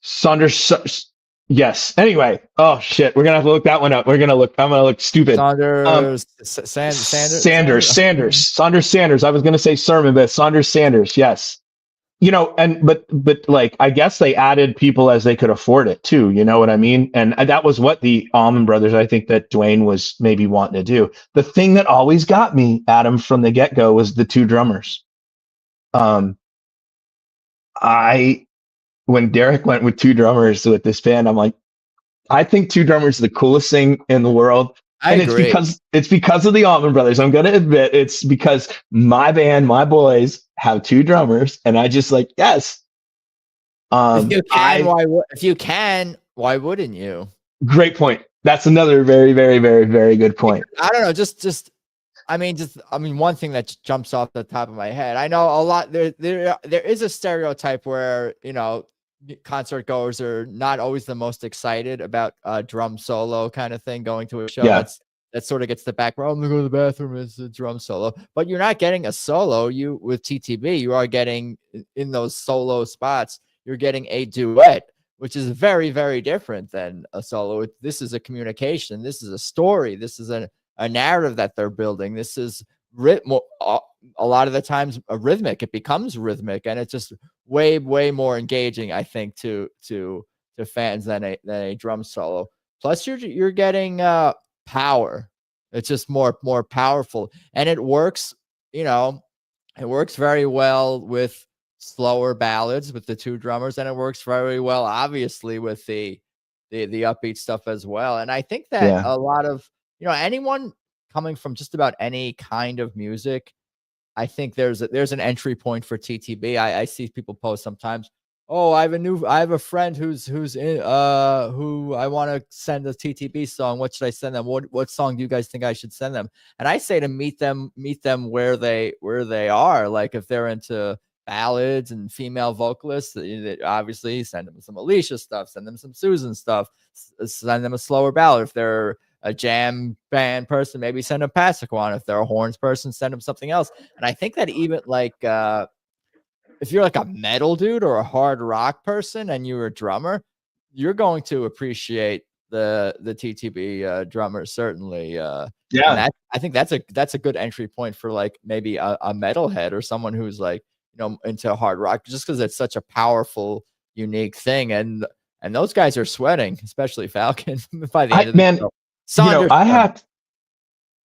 Saunders. Yes. Anyway, oh shit, we're gonna have to look that one up. I'm gonna look stupid. Saunders. Sanders. I was gonna say Sermon, but Sanders. Yes. But like, I guess they added people as they could afford it too. You know what I mean? And that was what the Allman Brothers, I think that Dwayne was maybe wanting to do. The thing that always got me, Adam, from the get-go was the 2 drummers. when Derek went with two drummers with this band, I'm like, I think two drummers is the coolest thing in the world. I And agree. it's because of the Allman Brothers. I'm gonna admit it's because my band, my boys have two drummers, and I just like, yes. If you can, why wouldn't you? Great point. That's another very, very, very, very good point. I don't know. I mean, one thing that jumps off the top of my head. I know a lot. There is a stereotype where, you know, concert goers are not always the most excited about a drum solo kind of thing going to a show. Yeah. That sort of gets the back row. I'm gonna go to the bathroom. It's a drum solo, but you're not getting a solo. You with TTB, you are getting in those solo spots. You're getting a duet, which is very, very different than a solo. This is a communication. This is a story. This is a narrative that they're building. This is a lot of the times a rhythmic. It becomes rhythmic, and it's just way, way more engaging, I think, to fans than a drum solo. Plus, you're getting power. It's just more powerful, and it works. You know, it works very well with slower ballads with the two drummers, and it works very well, obviously, with the upbeat stuff as well. And I think that a lot of, you know, anyone coming from just about any kind of music, I think there's an entry point for TTB. I see people post sometimes, oh, I have a friend who's in who I want to send a TTB song. What should I send them? What song do you guys think I should send them? And I say to meet them where they are. Like if they're into ballads and female vocalists, obviously send them some Alicia stuff, send them some Susan stuff, send them a slower ballad. If they're a jam band person, maybe send them Passaquan. If they're a horns person, send them something else. And I think that even like if you're like a metal dude or a hard rock person and you're a drummer, you're going to appreciate the TTB drummer, certainly. I think that's a good entry point for like maybe a metalhead or someone who's like, you know, into hard rock, just because it's such a powerful, unique thing. And those guys are sweating, especially Falcon by the end of the show. Saunders, you know,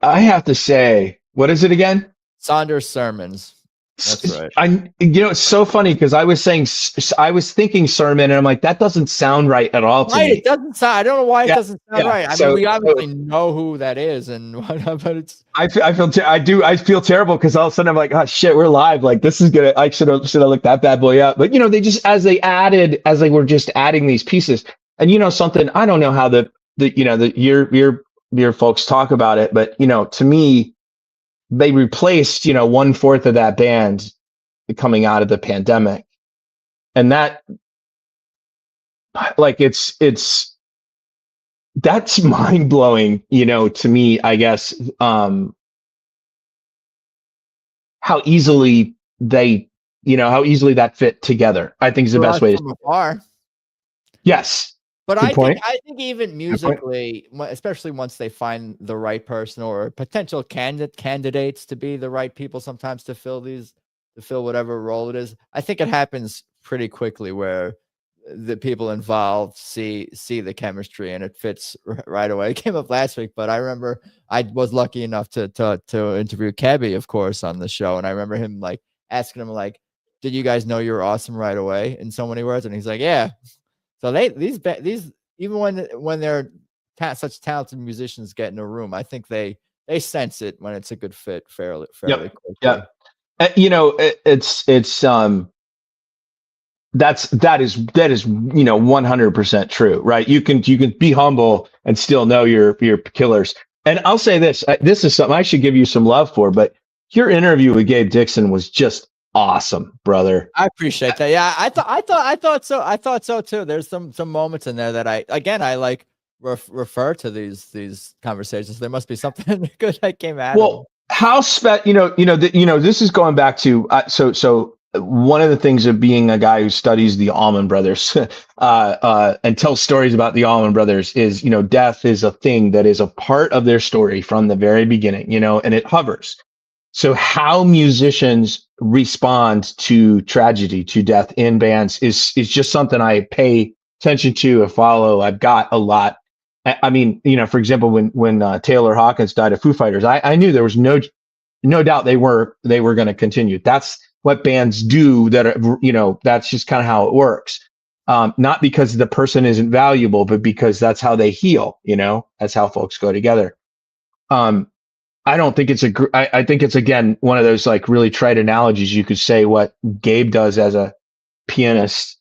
I have to say, what is it again? Saunders Sermons. That's right. You know, it's so funny because I was thinking sermon, and I'm like, that doesn't sound right at all to me. It doesn't sound. I don't know why it doesn't sound right. I mean, we obviously know who that is, and whatnot, but it's. I feel terrible because all of a sudden I'm like, oh shit, we're live. Like this is gonna. I should have looked that bad boy up. But you know, they just as they were just adding these pieces, and you know something. I don't know how your folks talk about it, but you know, to me, they replaced, you know, 1/4 of that band coming out of the pandemic. And that, like, that's mind blowing, you know, to me, I guess, how easily that fit together, I think is the best way to. Afar. Yes. But I think even musically, especially once they find the right person or potential candidates to be the right people, sometimes to fill whatever role it is, I think it happens pretty quickly where the people involved see the chemistry and it fits right away. It came up last week, but I remember I was lucky enough to interview Kebby, of course, on the show, and I remember him like asking him like, "Did you guys know you were awesome right away?" in so many words, and he's like, "Yeah." So these even when they're such talented musicians get in a room, I think they sense it when it's a good fit fairly quickly. Yeah. You know, that is you know 100% true, right? You can be humble and still know you're killers. And I'll say this is something I should give you some love for, but your interview with Gabe Dixon was just awesome, brother. I appreciate that. Yeah, I thought so. I thought so too. There's some moments in there that I like refer to these conversations. There must be something good that came out. Well, how this is going back to so one of the things of being a guy who studies the Allman Brothers and tells stories about the Allman Brothers is, you know, death is a thing that is a part of their story from the very beginning, you know, and it hovers. So how musicians respond to tragedy, to death in bands is just something I pay attention to, follow. I've got a lot. I mean, you know, for example, when Taylor Hawkins died of Foo Fighters, I knew there was no doubt they were going to continue. That's what bands do that are, that's just kind of how it works. Not because the person isn't valuable, but because that's how they heal, that's how folks go together. I don't think I think it's, again, one of those like really trite analogies. You could say what Gabe does as a pianist,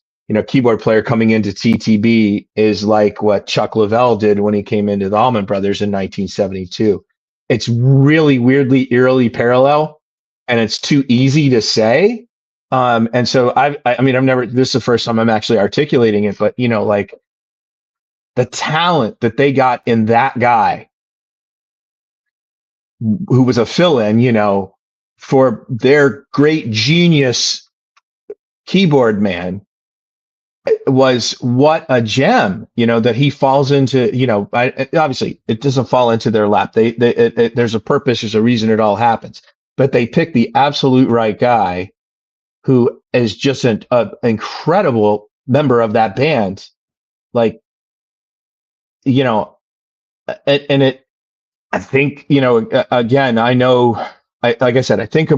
keyboard player coming into TTB is like what Chuck Leavell did when he came into the Allman Brothers in 1972. It's really weirdly, eerily parallel, and it's too easy to say. And so I've never, this is the first time I'm actually articulating it, but like the talent that they got in that guy who was a fill-in, for their great genius keyboard man, was what a gem, that he falls into, obviously it doesn't fall into their lap. There's a purpose, there's a reason it all happens, but they pick the absolute right guy who is just an incredible member of that band. Like, I think, again, I know, like I said, I think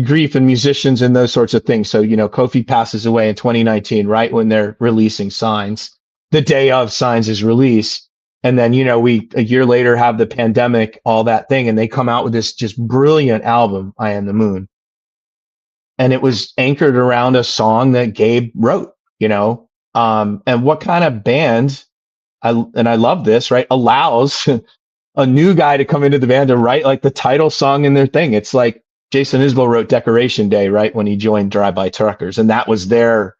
grief and musicians and those sorts of things. So, Kofi passes away in 2019, right when they're releasing Signs, the day of Signs' release. And then, we, a year later, have the pandemic, all that thing. And they come out with this just brilliant album, I Am the Moon. And it was anchored around a song that Gabe wrote, and what kind of band, I love this, right, allows a new guy to come into the band and write like the title song in their thing. It's like Jason Isbell wrote Decoration Day, right, when he joined Drive-By Truckers, and that was their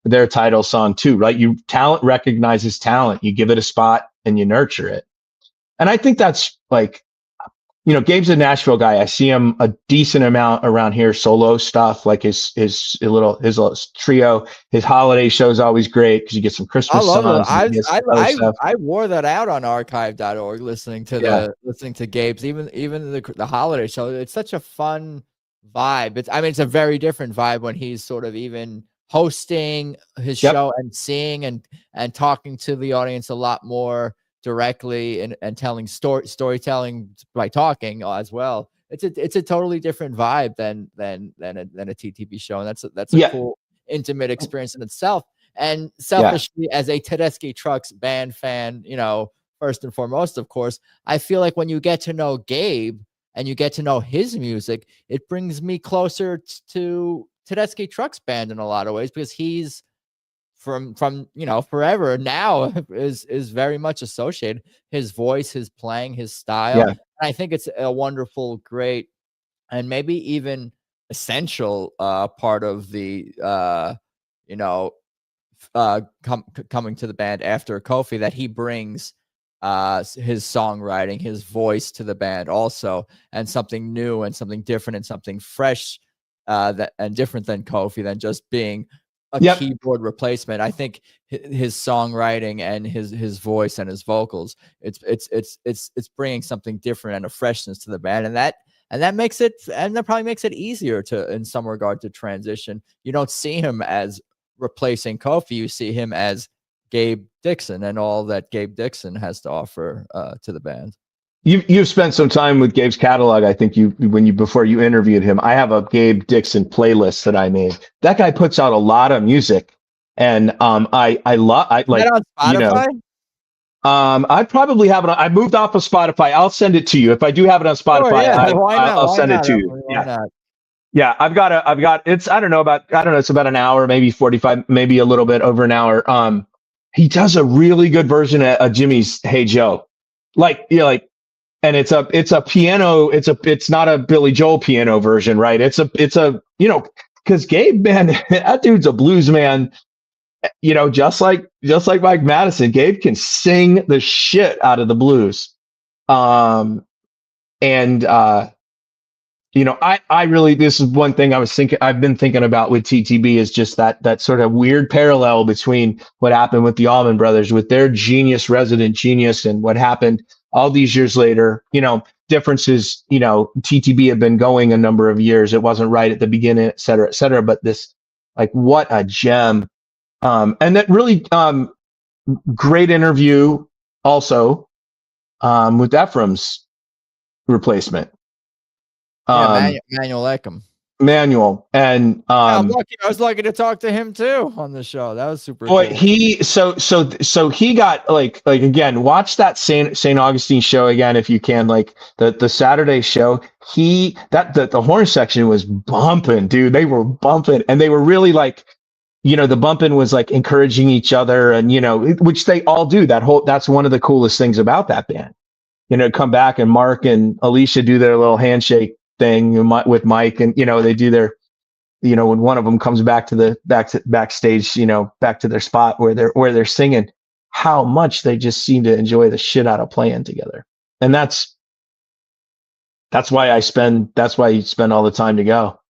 title song too, right? Talent recognizes talent. You give it a spot and you nurture it. And I think that's like, Gabe's a Nashville guy. I see him a decent amount around here, solo stuff, like his little trio. His holiday show is always great because you get some Christmas songs. I wore that out on archive.org listening to Gabe's, even the holiday show. It's such a fun vibe. It's a very different vibe when he's sort of even hosting his show and seeing and talking to the audience a lot more directly and telling storytelling by talking as well. It's a totally different vibe than a TTB show, and that's a cool intimate experience in itself. And selfishly, as a Tedeschi Trucks Band fan, first and foremost, of course, I feel like when you get to know Gabe and you get to know his music, it brings me closer to Tedeschi Trucks Band in a lot of ways, because he's from forever now is very much associated. His voice, his playing, his style. And I think it's a wonderful, great, and maybe even essential part of the coming to the band after Kofi, that he brings his songwriting, his voice to the band also, and something new and something different and something fresh and different than Kofi, than just being a keyboard replacement. I think his songwriting and his voice and his vocals, it's bringing something different and a freshness to the band, and that probably makes it easier to, in some regard, to transition. You don't see him as replacing Kofi, you see him as Gabe Dixon and all that Gabe Dixon has to offer to the band. You've spent some time with Gabe's catalog. I think before you interviewed him, I have a Gabe Dixon playlist that I made. That guy puts out a lot of music, and I like, on Spotify? I probably have it. I moved off of Spotify. I'll send it to you. If I do have it on Spotify, I'll send it to you. Yeah. I've got it's, I don't know, it's about an hour, maybe 45, maybe a little bit over an hour. He does a really good version of Jimmy's Hey Joe. And it's a piano. It's not a Billy Joel piano version, right? It's a because Gabe, man, that dude's a blues man. Just like Mike Madison, Gabe can sing the shit out of the blues. I really, this is one thing I've been thinking about with TTB, is just that sort of weird parallel between what happened with the Allman Brothers, with their resident genius, and what happened all these years later. Differences, TTB had been going a number of years. It wasn't right at the beginning, et cetera, but this, like, what a gem. And that really great interview also with Ephraim's replacement. Manuel Eckham. Manuel. And Yeah, I'm lucky. I was lucky to talk to him too on the show. That was super boy, cool. so he got like again, watch that St. Augustine show again if you can, like the Saturday show. The horn section was bumping, dude. They were bumping, and they were really like, the bumping was like encouraging each other, and which they all do. That's one of the coolest things about that band. Come back and Mark and Alicia do their little handshake thing with Mike, and they do their, when one of them comes backstage, back to their spot where they're singing, how much they just seem to enjoy the shit out of playing together. And that's why you spend all the time to go.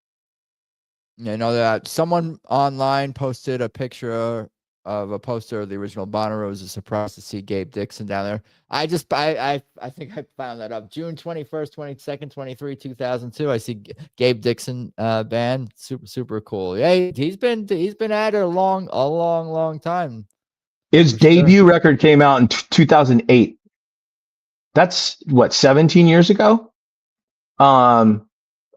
That someone online posted a picture of a poster of the original Bonnaroo. Was surprised to see Gabe Dixon down there. I think I found that up. June 21st, 22nd, 23, 2002. I see Gabe Dixon band. Super cool. Yeah, he's been at it a long time. His debut record came out in 2008. That's what, 17 years ago?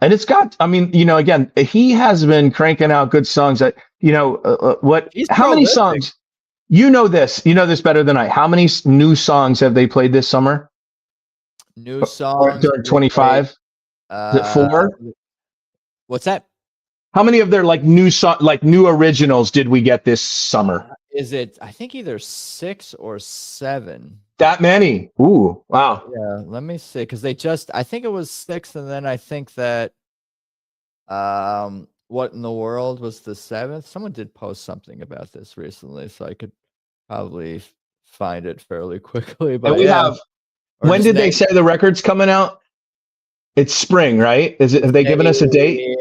And it's got, again, he has been cranking out good songs that, how many songs? You know this better than I. How many new songs have they played this summer? New songs during 25? Is it 4? What's that? How many of their new originals did we get this summer? Is it, I think, either 6 or 7? That many? Ooh, wow. Yeah, let me see, because I think it was 6, and then I think that What in the World was the 7th. Someone did post something about this recently, so I could probably find it fairly quickly. But we have. When did they say the record's coming out? It's spring, right? Have they given us a date?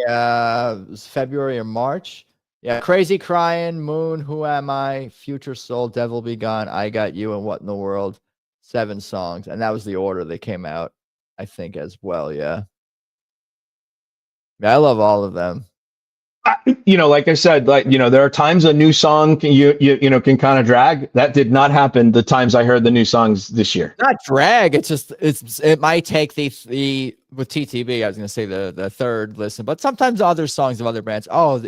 February or March. Yeah, Crazy Crying, Moon, Who Am I, Future Soul, Devil Be Gone, I Got You, and What in the World. 7 songs, and that was the order they came out, I think, as well. Yeah, I love all of them. Like I said, there are times a new song can kind of drag. That did not happen the times I heard the new songs this year. Not drag. It's just it might take the with TTB. I was going to say the third listen, but sometimes other songs of other bands. Oh,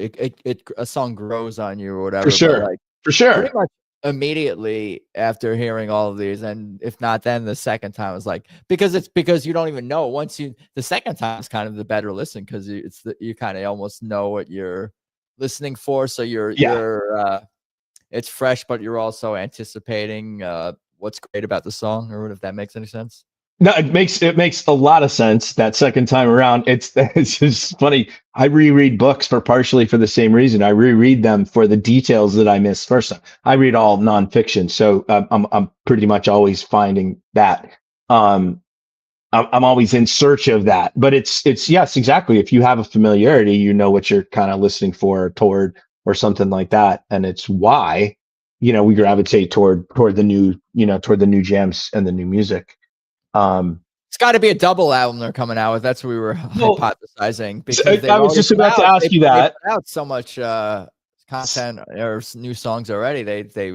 a song grows on you or whatever. For sure, for sure. Pretty much immediately after hearing all of these, and if not, then the second time was like, because you don't even know. The second time is kind of the better listen, because you kind of almost know what you're listening for, so you're it's fresh, but you're also anticipating what's great about the song, or if that makes any sense. No, it makes a lot of sense that second time around. It's just funny. I reread books partially for the same reason. I reread them for the details that I missed first time. I read all nonfiction, so I'm pretty much always finding that. I'm always in search of that. But it's yes, exactly. If you have a familiarity, you know what you're kind of listening for, toward, or something like that, and it's why we gravitate toward the new jams and the new music. It's got to be a double album they're coming out with. That's what we were hypothesizing. Because I was just about to ask you that. They put out so much content or new songs already.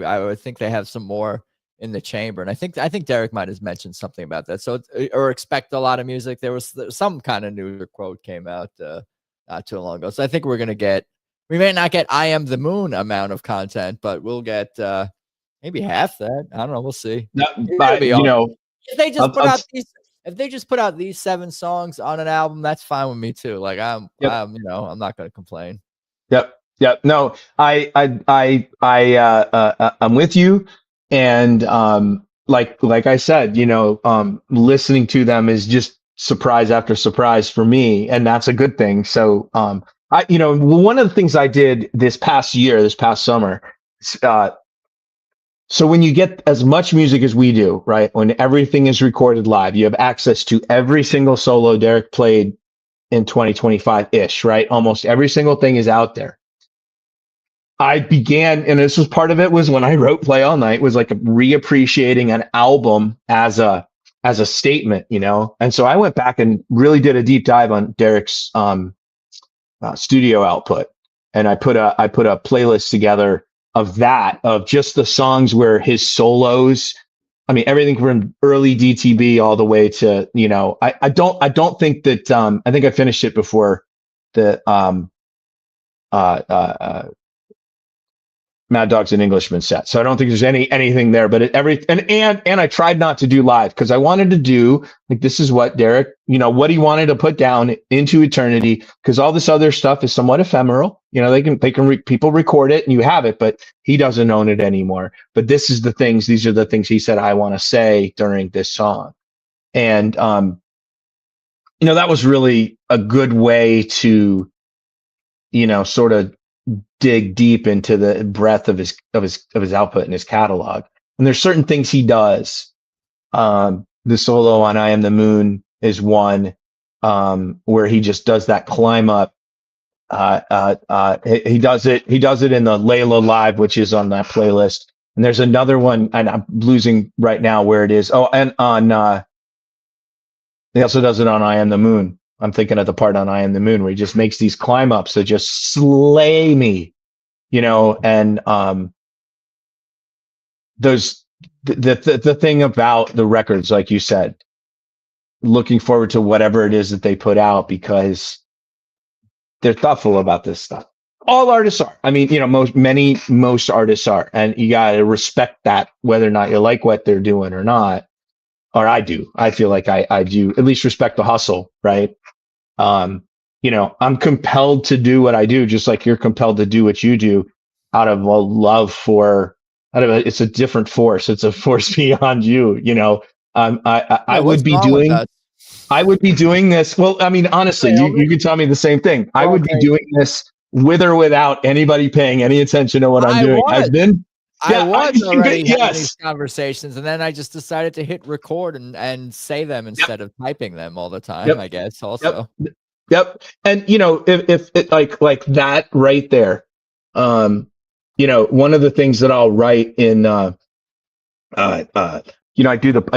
I would think they have some more in the chamber, and I think Derek might have mentioned something about that. So or expect a lot of music. There was some kind of new quote came out not too long ago. So I think we may not get I Am the Moon amount of content, but we'll get maybe half that. I don't know. We'll see. If they just put out these 7 songs on an album, that's fine with me too. Like I'm not going to complain. Yep. No, I'm with you. And like I said, listening to them is just surprise after surprise for me, and that's a good thing. So, one of the things I did this past summer, so when you get as much music as we do, right, when everything is recorded live, you have access to every single solo Derek played in 2025-ish, right? Almost every single thing is out there. I began, and this was part of it, was when I wrote Play All Night, was like reappreciating an album as a statement, And so I went back and really did a deep dive on Derek's studio output, and I put a playlist together of just the songs where his solos, everything from early DTB all the way to, I don't think that, I think I finished it before the Mad Dog's an Englishman set. So I don't think there's anything there, but and I tried not to do live because I wanted to do like, this is what Derek, what he wanted to put down into eternity, because all this other stuff is somewhat ephemeral. People record it and you have it, but he doesn't own it anymore. But these are the things he said I want to say during this song. And that was really a good way to, sort of dig deep into the breadth of his output and his catalog. And there's certain things he does. The solo on I Am the Moon is one, where he just does that climb up. He does it in the Layla Live, which is on that playlist. And there's another one, and I'm losing right now where it is. Oh, and on he also does it on I Am the Moon. I'm thinking of the part on I Am the Moon where he just makes these climb ups that just slay me, and the thing about the records, like you said, looking forward to whatever it is that they put out, because they're thoughtful about this stuff. All artists are. I mean, most artists are, and you got to respect that, whether or not you like what they're doing or not. Or I do. I feel like I do at least respect the hustle, right? I'm compelled to do what I do, just like you're compelled to do what you do, out of a love for, it's a different force. It's a force beyond you. I would be doing this. Well, I mean, honestly, you could tell me the same thing. I would be doing this with or without anybody paying any attention to what I'm doing. I was already having these conversations, and then I just decided to hit record and say them instead of typing them all the time. I guess also. Yep. And if it like that right there, one of the things that I'll write in, I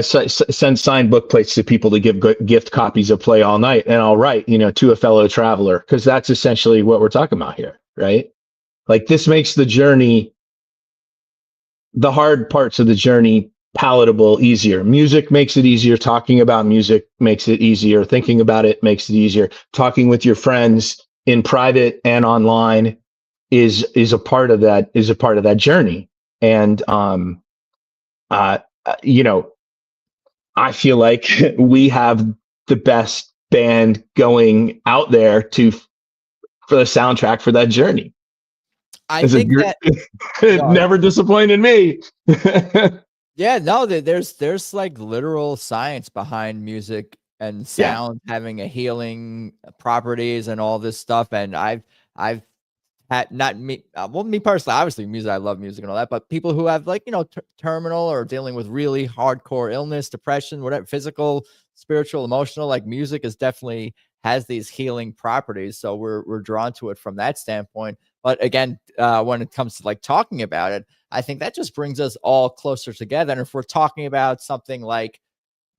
send signed book plates to people to give gift copies of Play All Night, and I'll write, to a fellow traveler, because that's essentially what we're talking about here, right? Like, this makes the journey, the hard parts of the journey, palatable, easier. Music makes it easier. Talking about music makes it easier. Thinking about it makes it easier. Talking with your friends in private and online is a part of that journey. And I feel like we have the best band going out there for the soundtrack for that journey. I think that it never disappointed me. Yeah, no, there's like literal science behind music and sound having a healing properties and all this stuff. And I've had, not me, me personally, obviously music, I love music and all that, but people who have like, terminal or dealing with really hardcore illness, depression, whatever, physical, spiritual, emotional, like music is definitely has these healing properties. So we're drawn to it from that standpoint. But again, when it comes to like talking about it, I think that just brings us all closer together. And if we're talking about something like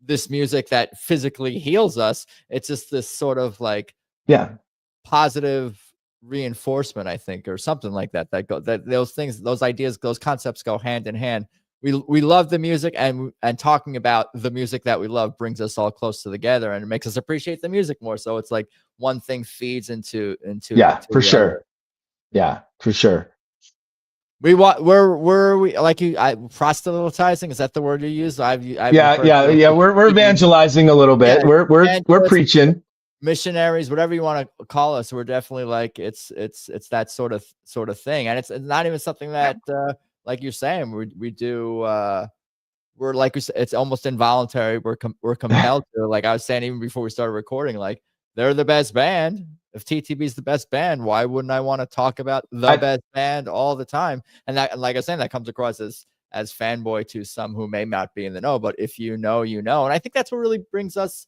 this music that physically heals us, it's just this sort of like positive reinforcement, I think, or something like that. That those things, those ideas, those concepts go hand in hand. We love the music, and talking about the music that we love brings us all closer together, and it makes us appreciate the music more. So it's like one thing feeds into for sure. Other. Yeah, for sure. We proselytizing? Is that the word you use? We're evangelizing a little bit. Yeah, we're preaching. Missionaries, whatever you want to call us. We're definitely like it's that sort of thing, and it's not even something that like you're saying we do. We're like it's almost involuntary. We're compelled to. Like I was saying even before we started recording, like they're the best band. If TTB is the best band, why wouldn't I want to talk about the best band all the time? And that, like I was saying, that comes across as fanboy to some who may not be in the know. But if you know, you know. And I think that's what really brings us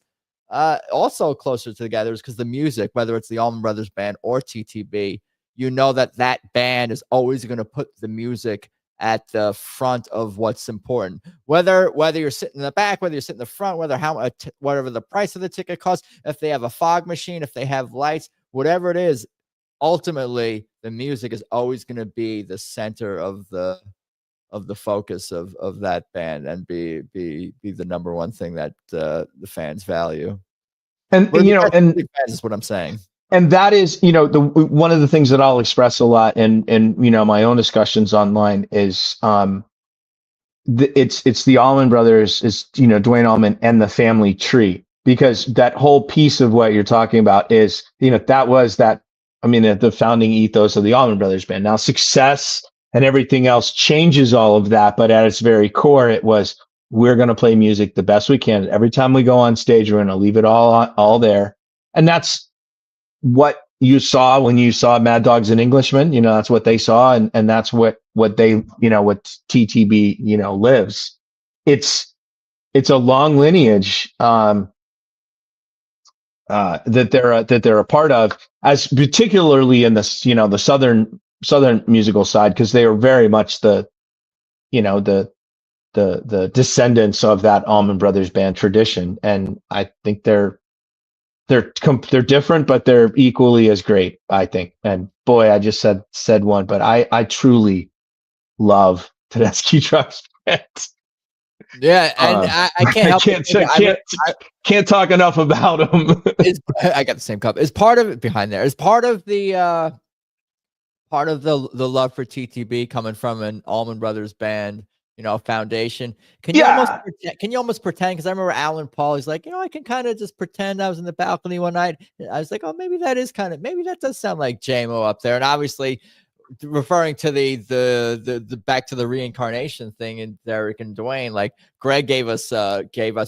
also closer together, is because the music, whether it's the Allman Brothers Band or TTB, that band is always going to put the music at the front of what's important, whether you're sitting in the back, whether you're sitting in the front, whatever the price of the ticket costs, if they have a fog machine, if they have lights, whatever it is, ultimately the music is always going to be the center of the focus of that band, and be the number one thing that the fans value. And fans is what I'm saying. and that is, the one of the things that I'll express a lot in my own discussions online is it's the Allman Brothers, is Dwayne Allman and the family tree, because that whole piece of what you're talking about is that was that, I mean, the founding ethos of the Allman Brothers Band. Now success and everything else changes all of that, but at its very core, it was, we're going to play music the best we can. Every time we go on stage, we're going to leave it all there. And that's what you saw when you saw Mad Dogs and Englishmen. That's what they saw, and that's what they, what TTB, lives. It's a long lineage that they're a part of, as particularly in this, the southern musical side, because they are very much the descendants of that Allman Brothers Band tradition, and I think they're different, but they're equally as great, I think. And boy, I just said one, but I truly love Tedeschi Trucks Band. Yeah, and I can't help can't talk enough about them. I got the same cup. Is part of it behind there? Is part of the love for TTB coming from an Allman Brothers Band, foundation? Can you almost pretend? Because I remember Alan Paul, he's like, I can kind of just pretend I was in the balcony one night. I was like, oh, maybe that does sound like JMO up there. And obviously, referring to the back to the reincarnation thing in Derek and Dwayne, like Greg gave us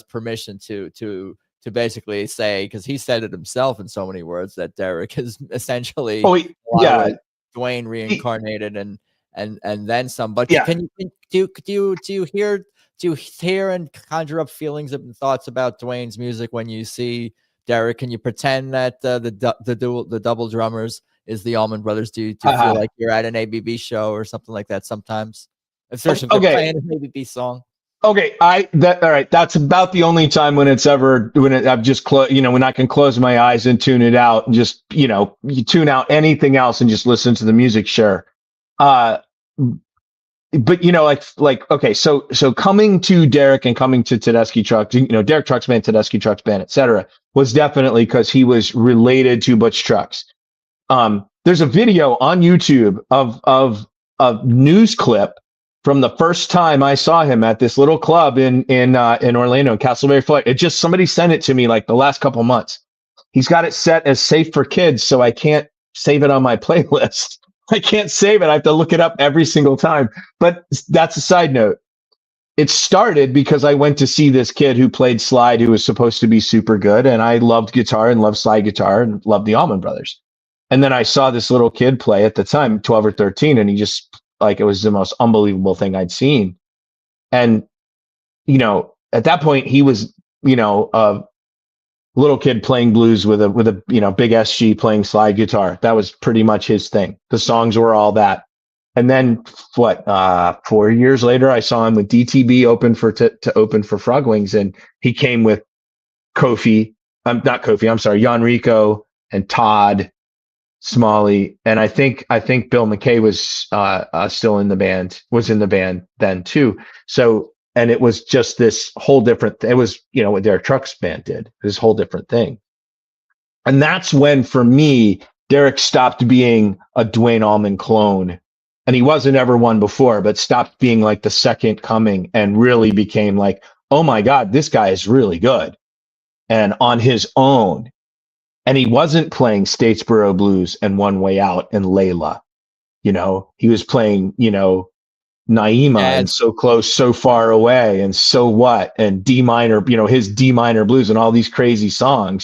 permission to basically say, because he said it himself in so many words, that Derek is essentially Dwayne reincarnated and then some. But do you hear and conjure up feelings and thoughts about Dwayne's music when you see Derek? Can you pretend that the double drummers is the Allman Brothers? Do you feel like you're at an ABB show or something like that sometimes? If they're playing an ABB song. Okay, all right. That's about the only time when I've just when I can close my eyes and tune it out, and just you tune out anything else and just listen to the music. Sure, but okay, so coming to Derek and coming to Tedeschi Trucks, Derek Trucks Band, Tedeschi Trucks Band, etc., was definitely because he was related to Butch Trucks. There's a video on YouTube of a news clip from the first time I saw him at this little club in Orlando, in Castleberry Flight. Somebody sent it to me like the last couple of months. He's got it set as safe for kids, so I can't save it on my playlist. I can't save it. I have to look it up every single time. But that's a side note. It started because I went to see this kid who played slide, who was supposed to be super good, and I loved guitar and loved slide guitar and loved the Allman Brothers. And then I saw this little kid play at the time, 12 or 13, and he just, it was the most unbelievable thing I'd seen. And, at that point he was, a little kid playing blues with a big SG, playing slide guitar. That was pretty much his thing. The songs were all that. And then 4 years later, I saw him with DTB open to open for Frog Wings. And he came with not Kofi, I'm sorry, Jan Rico and Todd Smalley, and I think Bill McKay was still in the band, was in the band then too. So, and it was just this whole different. It was what Derek Trucks Band did, this whole different thing. And that's when, for me, Derek stopped being a Dwayne Allman clone, and he wasn't ever one before, but stopped being like the second coming, and really became like, oh my God, this guy is really good, and on his own. And he wasn't playing Statesboro Blues and One Way Out and Layla. He was playing, Naima and So Close, So Far Away and So What and D minor, his D minor blues and all these crazy songs,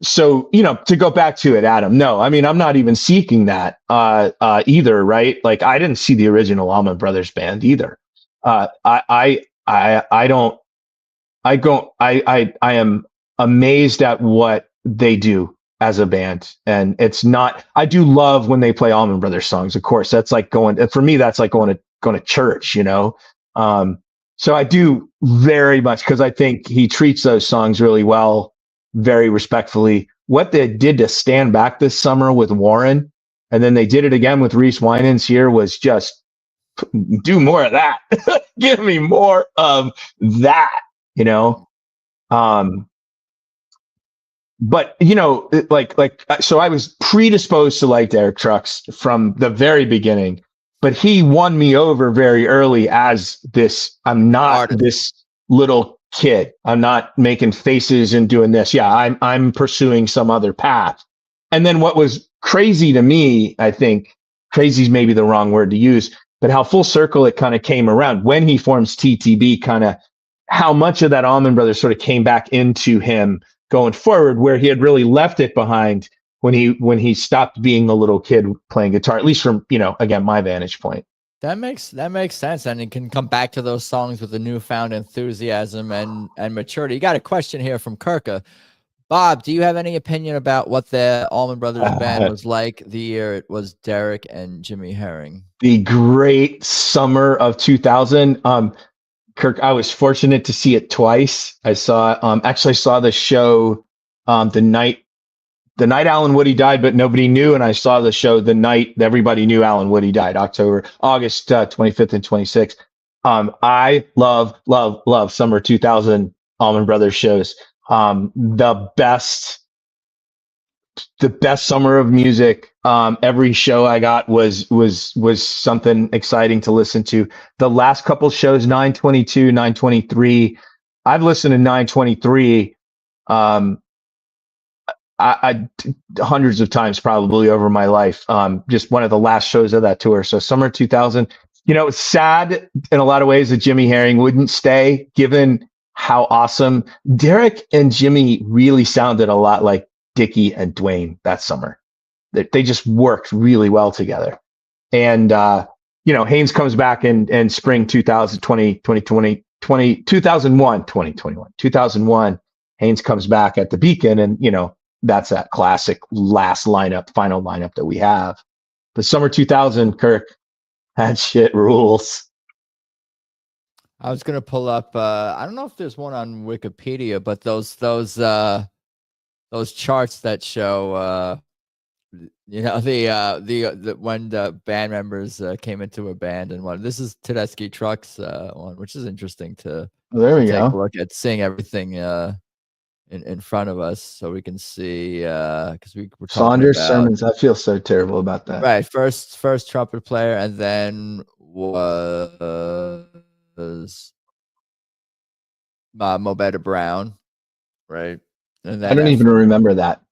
So, to go back to it, Adam, no, I mean, I'm not even seeking that either, right? Like, I didn't see the original Allman Brothers Band either. I am amazed at what they do as a band. And it's not, I do love when they play Allman Brothers songs. Of course, that's like for me, that's like going to church, So I do very much, because I think he treats those songs really well, very respectfully. What they did to Stand Back this summer with Warren, and then they did it again with Reese Winans here, was just do more of that. Give me more of that, but so I was predisposed to like Derek Trucks from the very beginning, but he won me over very early as this. I'm not Artist. this little kid. I'm not making faces and doing this. Yeah, I'm pursuing some other path. And then what was crazy to me, I think crazy is maybe the wrong word to use, but how full circle it kind of came around when he forms TTB, kind of how much of that Allman Brothers sort of came back into him going forward, where he had really left it behind when he stopped being the little kid playing guitar, at least from, again, my vantage point. That makes sense, and it can come back to those songs with a newfound enthusiasm and maturity. You got a question here from Kirka. Bob, do you have any opinion about what the Allman Brothers Band was like the year it was Derek and Jimmy Herring? The great summer of 2000. Kirk, I was fortunate to see it twice. I saw the show the night Alan Woody died, but nobody knew, and I saw the show the night everybody knew Alan Woody died, August 25th and 26th. I love summer 2000 Allman Brothers shows. The best summer of music. Every show I got was something exciting to listen to. The last couple shows, 922, 923. I've listened to 923 I hundreds of times probably over my life. Just one of the last shows of that tour. So summer 2000. It's sad in a lot of ways that Jimmy Herring wouldn't stay, given how awesome Derek and Jimmy really sounded a lot like Dickie and Dwayne that summer. They just worked really well together. And, Haynes comes back in spring 2001. Haynes comes back at the Beacon, and, that's that classic last final lineup that we have. The summer 2000, Kirk, that shit rules. I was gonna pull up. I don't know if there's one on Wikipedia, but those charts that show, the when the band members came into a band and one. This is Tedeschi Trucks one, which is interesting to take a look at, seeing everything in front of us, so we can see, because we were talking Saunders about Sermons. I feel so terrible about that. Right, first trumpet player, and then was Mo Better Brown, right? And then I don't even remember that.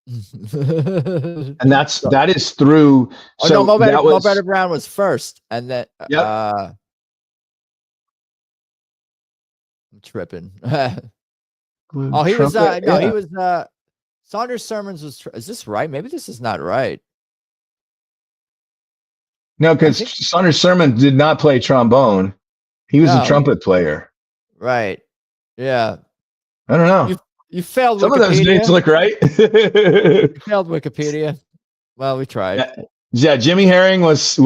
And that is through. So Mo Better Brown was first, and then I'm tripping. Oh, he was he was Saunders Sermons was. Is this right? Maybe this is not right. No, because Saunders Sermons did not play trombone. He was a trumpet player. Right. Yeah. I don't know. You failed Some Wikipedia. of those names look right. You failed Wikipedia. Well, we tried. Yeah, Jimmy Herring was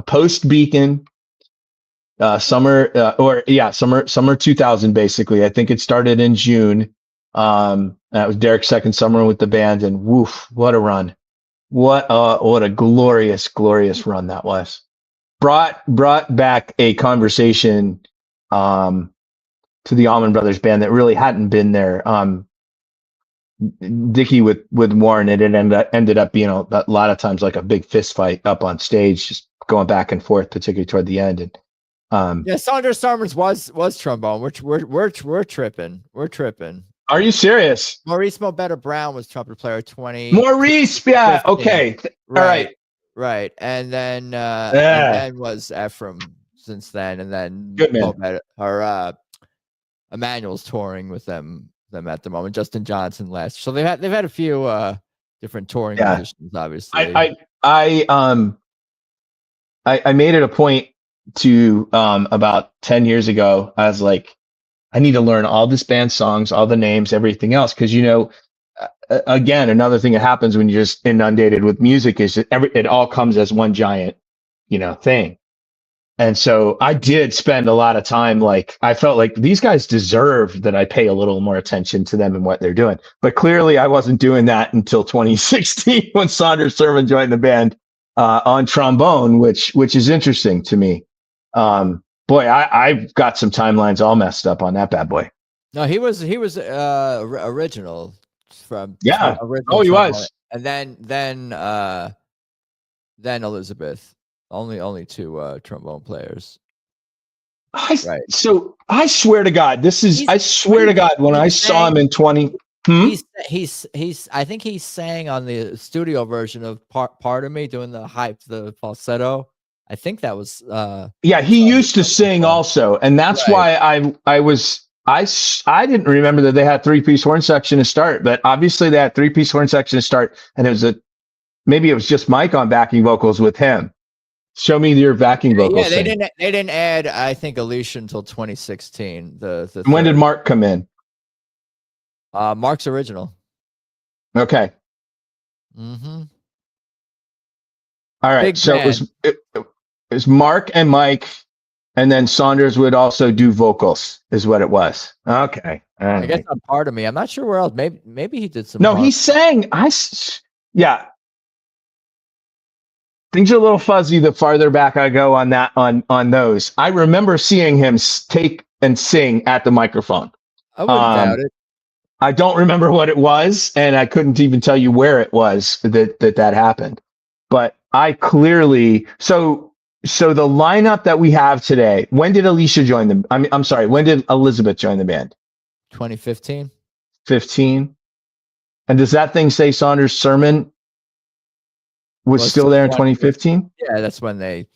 post Beacon. Summer 2000, basically. I think it started in June. That was Derek's second summer with the band, and woof, what a run. What a glorious run that was. Brought back a conversation to the Allman Brothers Band that really hadn't been there. Dickie with Warren, it ended up being a lot of times like a big fist fight up on stage, just going back and forth, particularly toward the end. And Saunders Sermons was trombone. We're tripping. Are you serious? Maurice Mo Better Brown was trumpet player 20. Maurice, yeah, 15. Okay, right, all right. And then and then was Ephraim since then, and then good man. Emmanuel's touring with them at the moment. Justin Johnson last. So they've had a few different touring musicians, obviously. I made it a point to about 10 years ago. I was like, I need to learn all this band songs, all the names, everything else, because again, another thing that happens when you're just inundated with music is that it all comes as one giant thing. And so I did spend a lot of time, like, I felt like these guys deserve that I pay a little more attention to them and what they're doing. But clearly I wasn't doing that until 2016 when Saunders Sermon joined the band on trombone, which is interesting to me. Boy, I've got some timelines all messed up on that bad boy. No, he was original from Yeah. original Oh, he trombone, was. and then Elizabeth. Only two trombone players. Right. I swear to God, He's I but swear to God, when I he saw him sang in 20, hmm? he's I think he sang on the studio version of Part of Me doing the falsetto. I think that was Yeah, he Saunders' used to first sing song. also. And that's Right. why I didn't remember that they had three-piece horn section to start, but obviously they had three-piece horn section to start. And maybe it was just Mike on backing vocals with him. Show me your backing Yeah, vocals thing. they didn't add I think Alicia until 2016, the When did third. Mark come in? Mark's original. Okay. Mhm. All right. Big So band. it was Mark and Mike, and then Saunders would also do vocals, is what it was. Okay. All I guess right. on Part of Me. I'm not sure where else. Maybe he did some No, he harm. sang. Yeah. Things are a little fuzzy the farther back I go on those. I remember seeing him take and sing at the microphone. I wouldn't doubt Um, it. I don't remember what it was, and I couldn't even tell you where it was that happened. But I clearly so the lineup that we have today. When did Alicia join the? I'm sorry. When did Elizabeth join the band? 2015. 15. And does that thing say Saunders' sermon was Well, still there in 2015? yeah, that's when they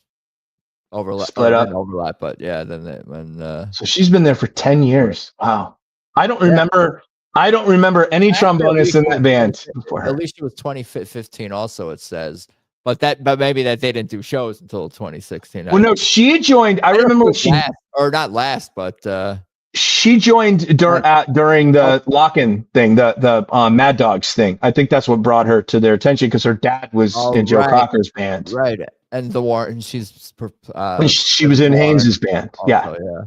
overlap Split or didn't up. overlap, but yeah, when So she's been there for 10 years. Wow. I don't yeah, remember. I don't remember any actually trombonists in that band before her. Alicia was 2015 also it says. But maybe that they didn't do shows until 2016. Well, no, she had joined. I don't know if remember it when was last, or not last, but she joined during the lock-in thing, the Mad Dogs thing. I think that's what brought her to their attention because her dad was in Joe right, Cocker's band. right, and the Warren, she's And she was in Haynes's band. also, Yeah. yeah.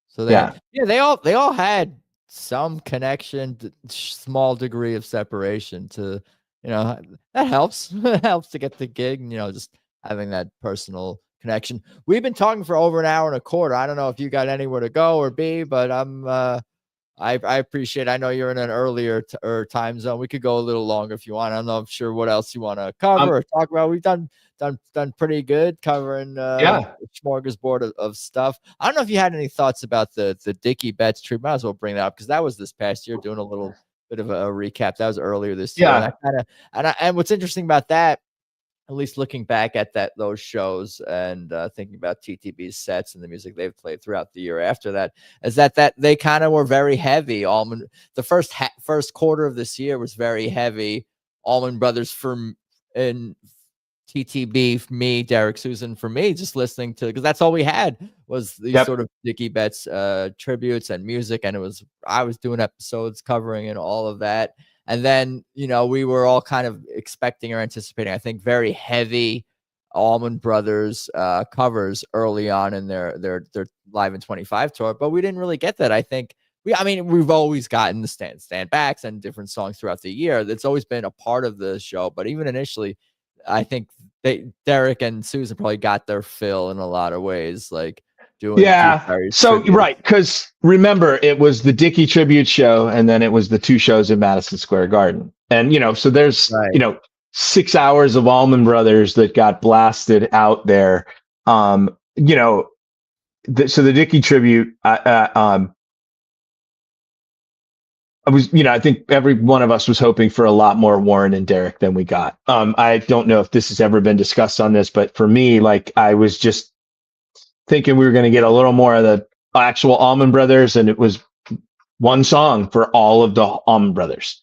So Yeah. they all had some connection, small degree of separation to, that helps. It helps to get the gig, and, just having that personal connection. We've been talking for over an hour and a quarter. I don't know if you got anywhere to go or be, but I appreciate. I know you're in an earlier time zone. We could go a little longer if you want. I'm not sure what else you want to cover or talk about. We've done pretty good covering a smorgasbord of stuff. I don't know if you had any thoughts about the Dickie Betts tree. Might as well bring that up because that was this past year. Doing a little bit of a recap. That was earlier this year. Yeah. And what's interesting about that, at least looking back at those shows and thinking about TTB's sets and the music they've played throughout the year after that, is that they kind of were very heavy. The first quarter of this year was very heavy. Allman Brothers and TTB, for me, Derek Susan, for me, just listening to, because that's all we had was these sort of Dickie Betts tributes and music, and I was doing episodes covering and all of that. And then, we were all kind of expecting or anticipating, I think, very heavy Allman Brothers covers early on in their Live in 25 tour, but we didn't really get that. I think we've always gotten the stand backs and different songs throughout the year. That's always been a part of the show. But even initially, I think Derek and Susan probably got their fill in a lot of ways, like doing so right, because remember it was the Dickie tribute show and then it was the two shows in Madison Square Garden, and so there's 6 hours of Allman Brothers that got blasted out there. So the Dickie tribute, I think every one of us was hoping for a lot more Warren and Derek than we got. I don't know if this has ever been discussed on this, but for me, like, I was just thinking we were going to get a little more of the actual Allman Brothers, and it was one song for all of the Allman Brothers.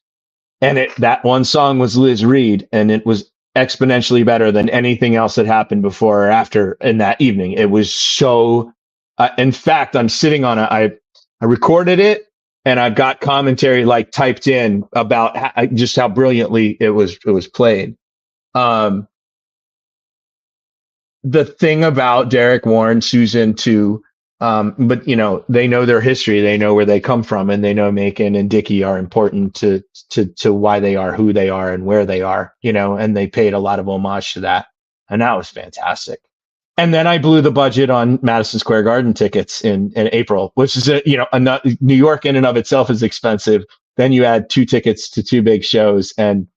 And that one song was Liz Reed, and it was exponentially better than anything else that happened before or after in that evening. It was so, in fact, I'm sitting on I recorded it, and I've got commentary like typed in about just how brilliantly it was played. The thing about Derek, Warren, Susan too, but they know their history, they know where they come from, and they know Macon and Dickie are important to why they are who they are and where they are, and they paid a lot of homage to that, and that was fantastic. And then I blew the budget on Madison Square Garden tickets in April, which is New York in and of itself is expensive. Then you add 2 tickets to 2 big shows, and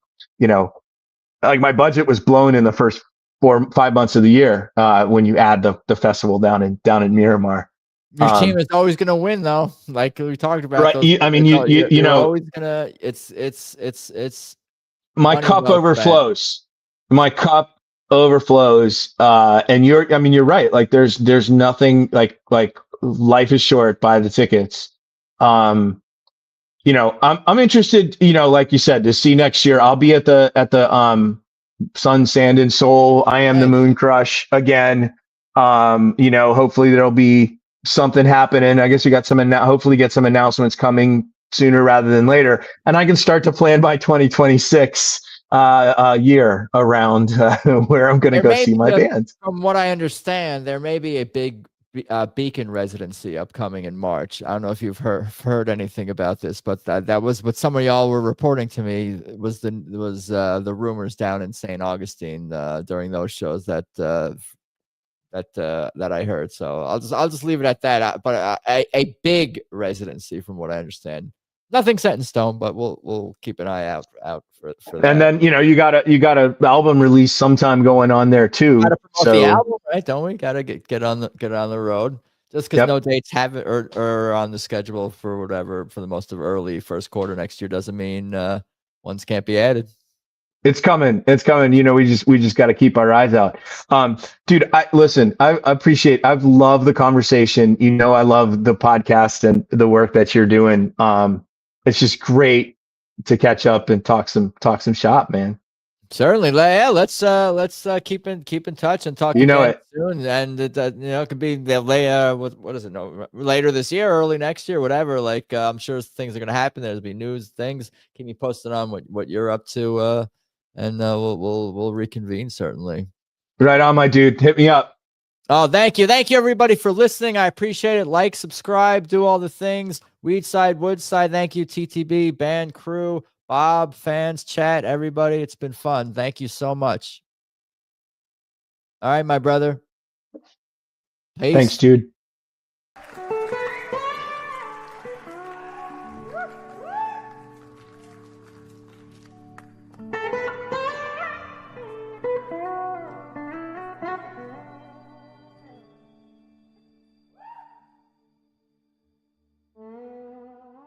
like my budget was blown in the first 4-5 months of the year when you add the festival down in Miramar. Your team is always going to win, though. Like we talked about, right? You're always gonna. It's. My cup overflows. My cup overflows. And you're right. Like there's nothing like life is short. Buy the tickets. I'm interested. Like you said, to see next year. I'll be at the Sun, Sand, and Soul. I Am the Moon Crush again. Hopefully there'll be something happening. I guess we got hopefully get some announcements coming sooner rather than later, and I can start to plan my 2026 year around where I'm going to go see my band. From what I understand, there may be a big Beacon residency upcoming in March. I don't know if you've heard anything about this, but that was what some of y'all were reporting to me. Was the rumors down in St. Augustine during those shows that I heard. So I'll just leave it at that. But a big residency, from what I understand. Nothing set in stone, but we'll keep an eye out for that. And then you got a album release sometime going on there too. Gotta promote the album, right? Don't we? Gotta get on the road. Just because no dates have it or on the schedule for whatever for the most of early first quarter next year doesn't mean ones can't be added. It's coming. We just got to keep our eyes out. Dude, I appreciate, I've loved the conversation. I love the podcast and the work that you're doing. It's just great to catch up and talk some shop, man. Certainly. Yeah, let's keep in touch and talk again soon. And it could be what is it? No, later this year, early next year, whatever. Like I'm sure things are gonna happen. There'll be news things. Keep me posted on what you're up to. And we'll reconvene, certainly. Right on, my dude. Hit me up. Oh, thank you everybody for listening. I appreciate it. Like, subscribe, do all the things. Weedside, Woodside. Thank you, TTB band crew, Bob, fans, chat, everybody. It's been fun. Thank you so much. All right, my brother. Peace. Thanks, dude.